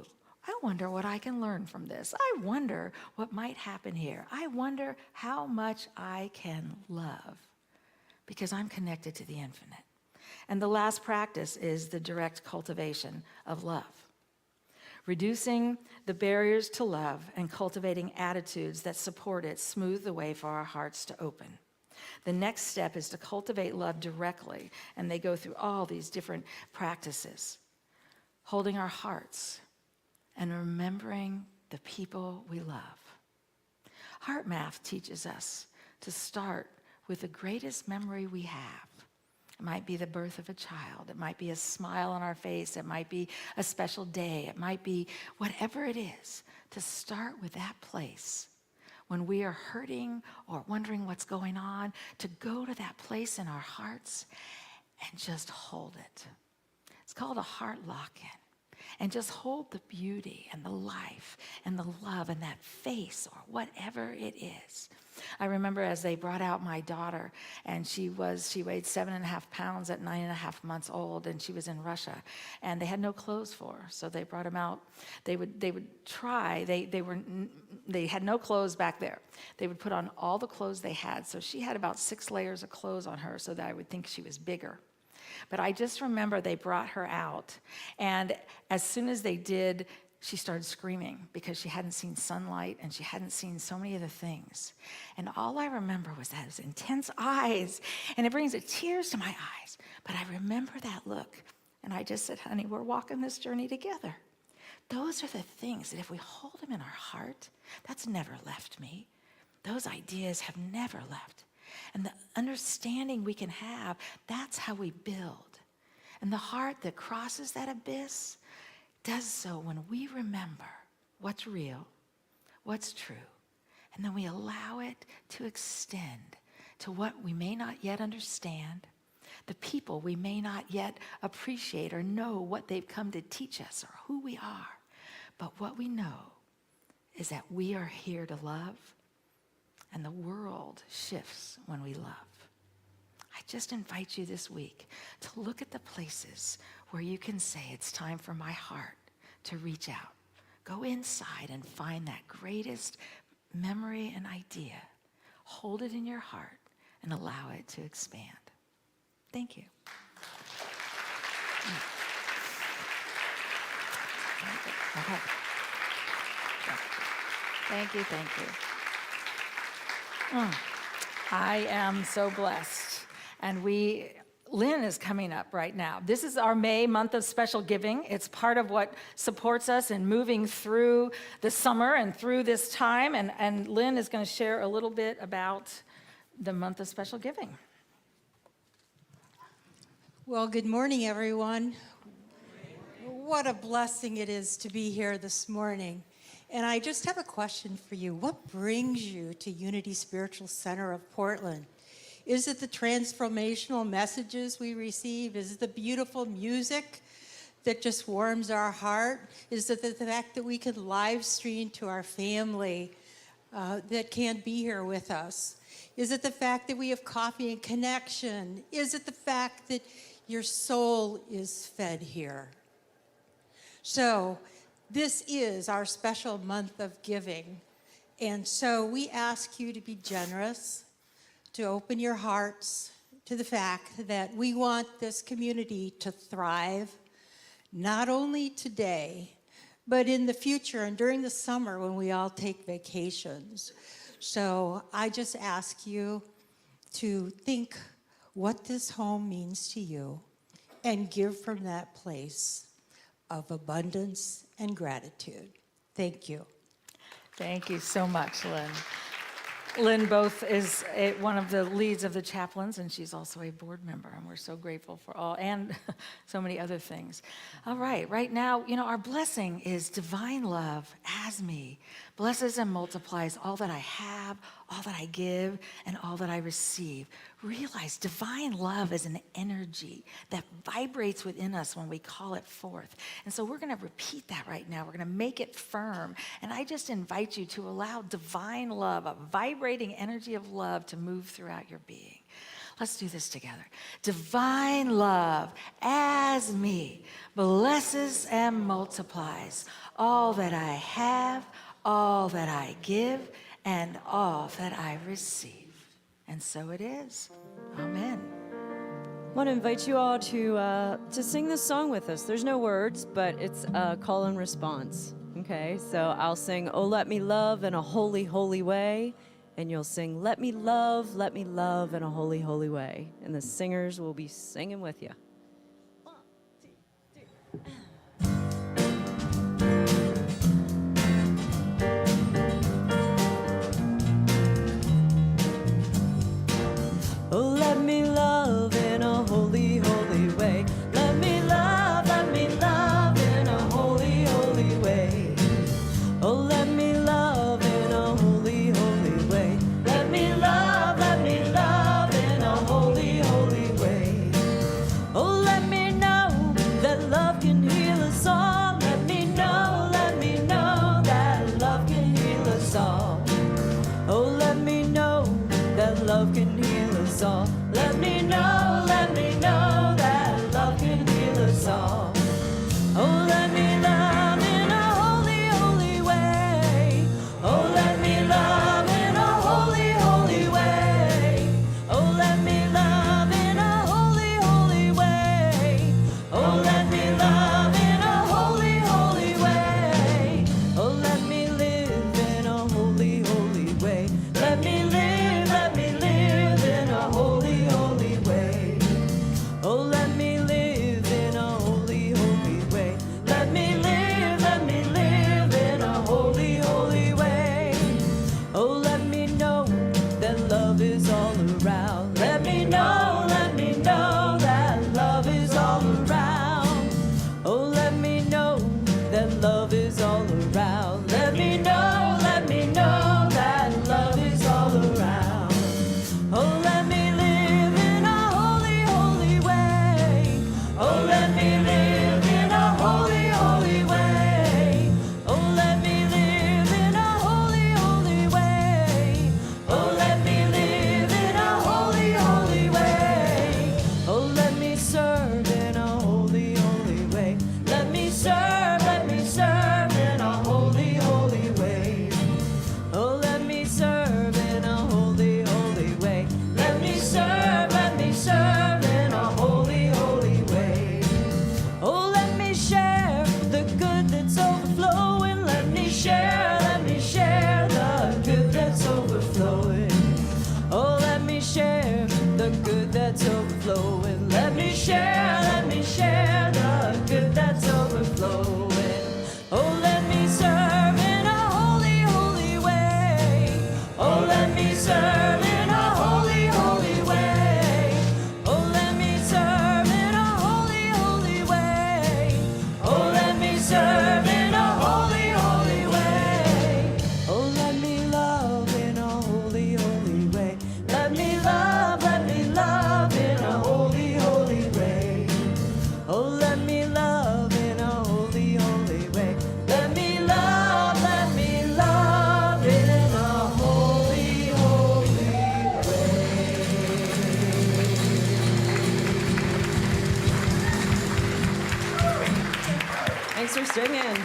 S2: I wonder what I can learn from this. I wonder what might happen here. I wonder how much I can love because I'm connected to the infinite. And the last practice is the direct cultivation of love. Reducing the barriers to love and cultivating attitudes that support it smooth the way for our hearts to open. The next step is to cultivate love directly, and they go through all these different practices. Holding our hearts and remembering the people we love. Heart Math teaches us to start with the greatest memory we have. It might be the birth of a child. It might be a smile on our face. It might be a special day. It might be whatever it is, to start with that place. When we are hurting or wondering what's going on, to go to that place in our hearts and just hold it. It's called a heart lock-in. And just hold the beauty and the life and the love in that face or whatever it is. I remember as they brought out my daughter, and she weighed 7.5 pounds at 9.5 months old, and she was in Russia, and they had no clothes for her, so they brought them out. They would try. They had no clothes back there. They would put on all the clothes they had, so she had about 6 layers of clothes on her, so that I would think she was bigger. But I just remember they brought her out, and as soon as they did, she started screaming because she hadn't seen sunlight and she hadn't seen so many of the things. And all I remember was those intense eyes, and it brings the tears to my eyes. But I remember that look, and I just said, honey, we're walking this journey together. Those are the things that if we hold them in our heart, that's never left me. Those ideas have never left. And the understanding we can have, that's how we build. And the heart that crosses that abyss does so when we remember what's real, what's true, and then we allow it to extend to what we may not yet understand, the people we may not yet appreciate or know what they've come to teach us or who we are. But what we know is that we are here to love, and the world shifts when we love. I just invite you this week to look at the places where you can say, it's time for my heart to reach out. Go inside and find that greatest memory and idea. Hold it in your heart and allow it to expand. Thank you. Okay. Thank you. I am so blessed. And Lynn is coming up right now. This is our May month of special giving. It's part of what supports us in moving through the summer and through this time. And Lynn is going to share a little bit about the month of special giving.
S4: Well, good morning, everyone. What a blessing it is to be here this morning. And I just have a question for you. What brings you to Unity Spiritual Center of Portland? Is it the transformational messages we receive? Is it the beautiful music that just warms our heart? Is it the fact that we can live stream to our family that can't be here with us? Is it the fact that we have coffee and connection? Is it the fact that your soul is fed here? So this is our special month of giving. And so we ask you to be generous, to open your hearts to the fact that we want this community to thrive, not only today, but in the future and during the summer when we all take vacations. So I just ask you to think what this home means to you and give from that place of abundance and gratitude. Thank you.
S2: Thank you so much, Lynn. Lynn both is one of the leads of the chaplains, and she's also a board member, and we're so grateful for all, and so many other things. All right now, our blessing is divine love as me, blesses and multiplies all that I have, all that I give, and all that I receive. Realize divine love is an energy that vibrates within us when we call it forth. And so we're going to repeat that right now. We're going to make it firm. And I just invite you to allow divine love, a vibrating energy of love, to move throughout your being. Let's do this together. Divine love as me blesses and multiplies all that I have, all that I give, and all that I receive. And so it is. Amen.
S1: I want to invite you all to sing this song with us. There's no words, but it's a call and response. Okay, so I'll sing, "Oh, let me love in a holy, holy way." And you'll sing, let me love in a holy, holy way. And the singers will be singing with you. Oh, let me love in a holy, holy way. Let me love in a holy, holy way. Oh, let me love in a holy, holy way. Let me love in a holy, holy way. Oh, let me know that love can heal us all. Let me know that love can heal us all. Oh, let me know that love can heal us all. Let me know that love can heal us all. Oh, let me love in a holy, holy way. Oh, let me love in a holy, holy way. Oh, let me love in a holy, holy way. Oh, let me love in a holy, holy way. Oh, let me live in a holy, holy way. Let me live in a holy, holy way. Oh, let me live in a holy, holy way. Let me live in a holy, holy way. Oh, let me know that love is all around. Let me know that love is all around. Oh, let me know that love is all around. Let me know that love is all around. Oh, let me live in a holy, holy way. Oh, let me live in a holy, holy way. Oh, let me live in a holy, holy way. Oh, let me live in a holy, me serve in a holy, holy way. Oh, let me serve in a holy, holy way. Oh, let me serve in a holy, holy way. Oh, let me love in a holy, holy way. Let me love in a holy, holy way. Oh, let me love in a holy, holy way. Let me love in a holy, holy way. Thanks for singing.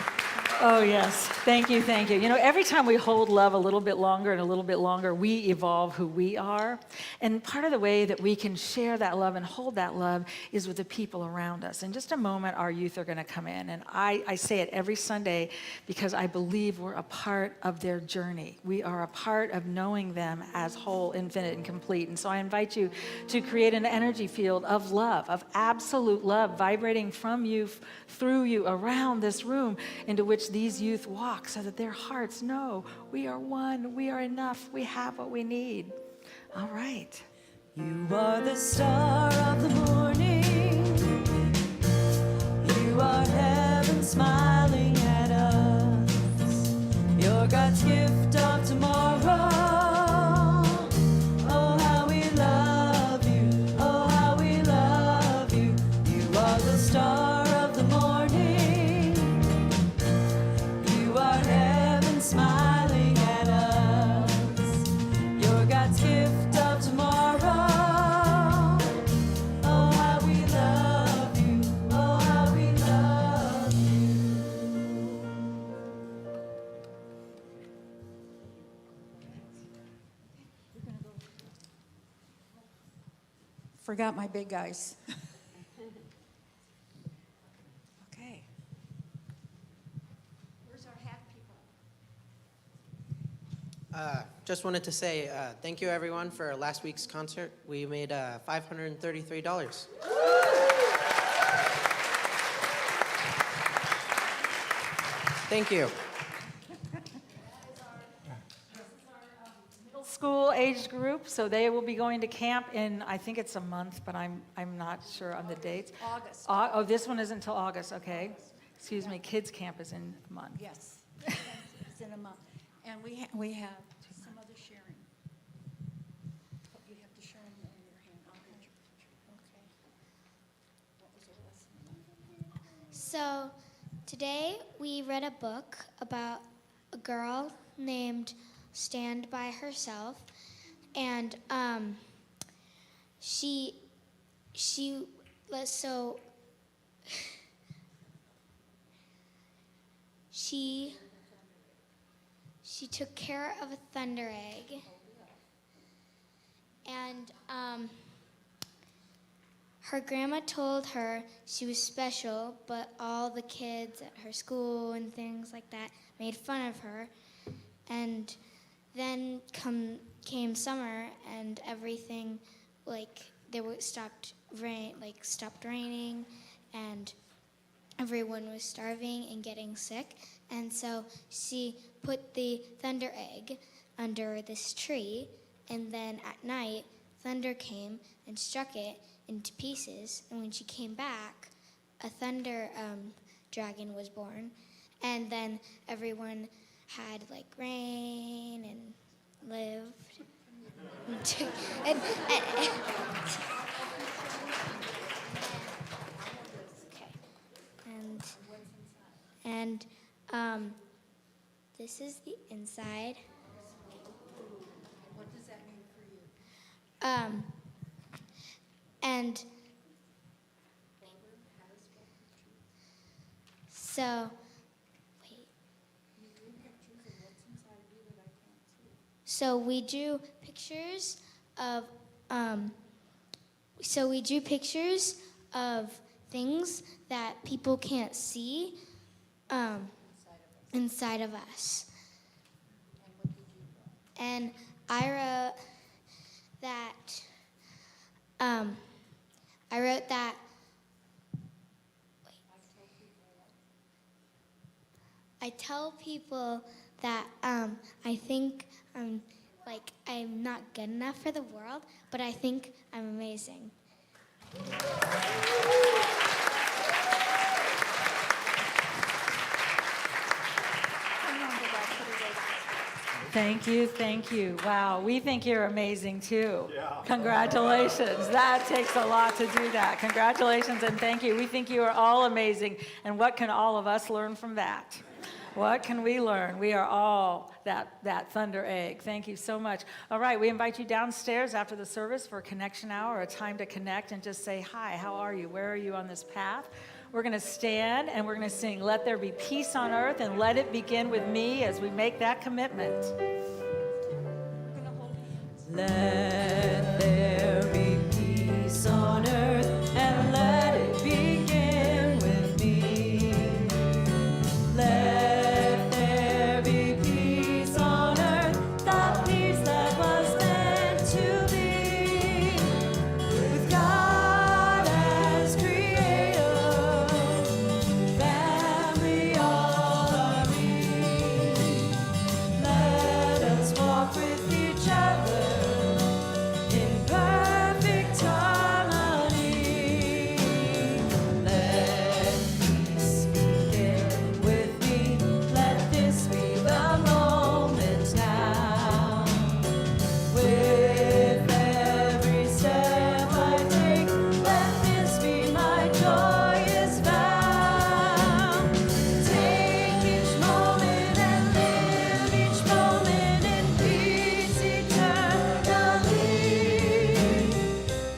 S2: Oh, yes. Thank you, thank you. You know, every time we hold love a little bit longer and a little bit longer, we evolve who we are. And part of the way that we can share that love and hold that love is with the people around us. In just a moment, our youth are going to come in. And I say it every Sunday because I believe we're a part of their journey. We are a part of knowing them as whole, infinite, and complete. And so I invite you to create an energy field of love, of absolute love, vibrating from you, through you, around this room, into which these youth walk, so that their hearts know we are one, we are enough, we have what we need. All right.
S1: You are the star of the morning. You are heaven smiling at us. You're God's gift of tomorrow. Oh, how we love you. Oh, how we love you. You are the star of the morning. You are heaven smiling at us. You're God's gift of tomorrow. Oh, how we love you. Oh, how we love you.
S4: Forgot my big guys. Okay. Where's our hat people?
S5: Just wanted to say thank you, everyone, for last week's concert. We made $533. Thank you.
S2: Middle school age group, so they will be going to camp in, I think it's a month, but I'm not sure on the dates.
S4: August.
S2: Oh, this one isn't until August, okay. Excuse me, kids camp is in a month.
S4: Yes. It's in a month. And we have some other sharing. Oh, you have to share them in your hand. I'll get your picture. Okay. What was the lesson?
S6: So, today we read a book about a girl named Stand by Herself, and she took care of a thunder egg, and her grandma told her she was special, but all the kids at her school and things like that made fun of her. And then came summer, and everything, stopped raining, and everyone was starving and getting sick. And so she put the thunder egg under this tree, and then at night, thunder came and struck it into pieces. And when she came back, a thunder dragon was born. And then everyone had rain and lived. And this is the inside.
S4: What does that mean for you?
S6: And so, wait. So we drew pictures of things that people can't see inside of us. And I wrote that. I tell people that I think like I'm not good enough for the world, but I think I'm amazing.
S2: Thank you, thank you. Wow, we think you're amazing too. Yeah. Congratulations. That takes a lot to do that. Congratulations and thank you. We think you are all amazing. And what can all of us learn from that? What can we learn? We are all that thunder egg. Thank you so much. All right, we invite you downstairs after the service for a connection hour, a time to connect and just say, hi, how are you? Where are you on this path? We're going to stand and we're going to sing, Let There Be Peace on Earth, and let it begin with me as we make that commitment.
S1: Let there be peace on earth, and let it begin with me. Let there be peace on earth, the peace that was meant to be. With God as creator, family all are we. Let us walk with each other in perfect harmony. Let peace begin with me. Let this be the moment now. With every step I take, let this be my joyous vow. Take each moment and live each moment in peace eternally.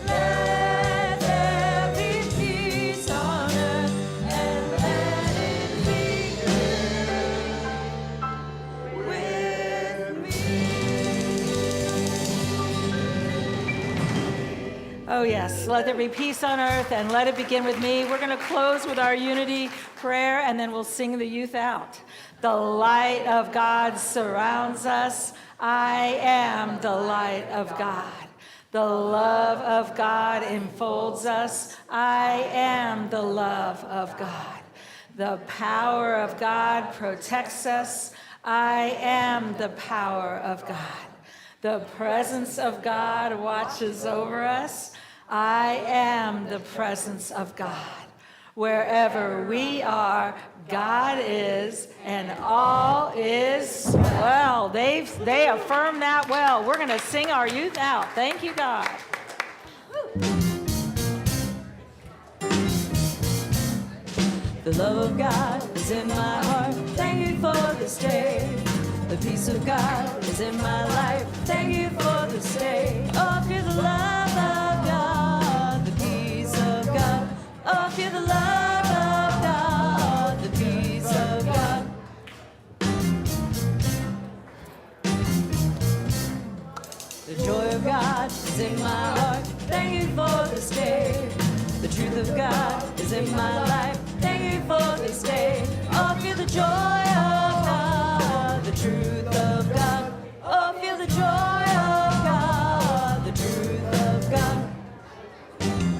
S1: Let there be peace on earth, and let it begin with me.
S2: Oh, yes. Let there be peace on earth and let it begin with me. We're going to close with our unity prayer and then we'll sing the youth out. The light of God surrounds us. I am the light of God. The love of God enfolds us. I am the love of God. The power of God protects us. I am the power of God. The presence of God watches over us. I am the presence of God. Wherever we are, God is, and all is well. They affirm that well. We're going to sing our youth out. Thank you, God.
S1: The love of God is in my heart. Thank you for this day. The peace of God is in my life. Thank you for this day. Oh, feel the love of God, the peace of God. Oh, feel the love of God, the peace of God. The joy of God is in my heart. Thank you for this day. The truth of God is in my life. Thank you for this day. Oh, feel the joy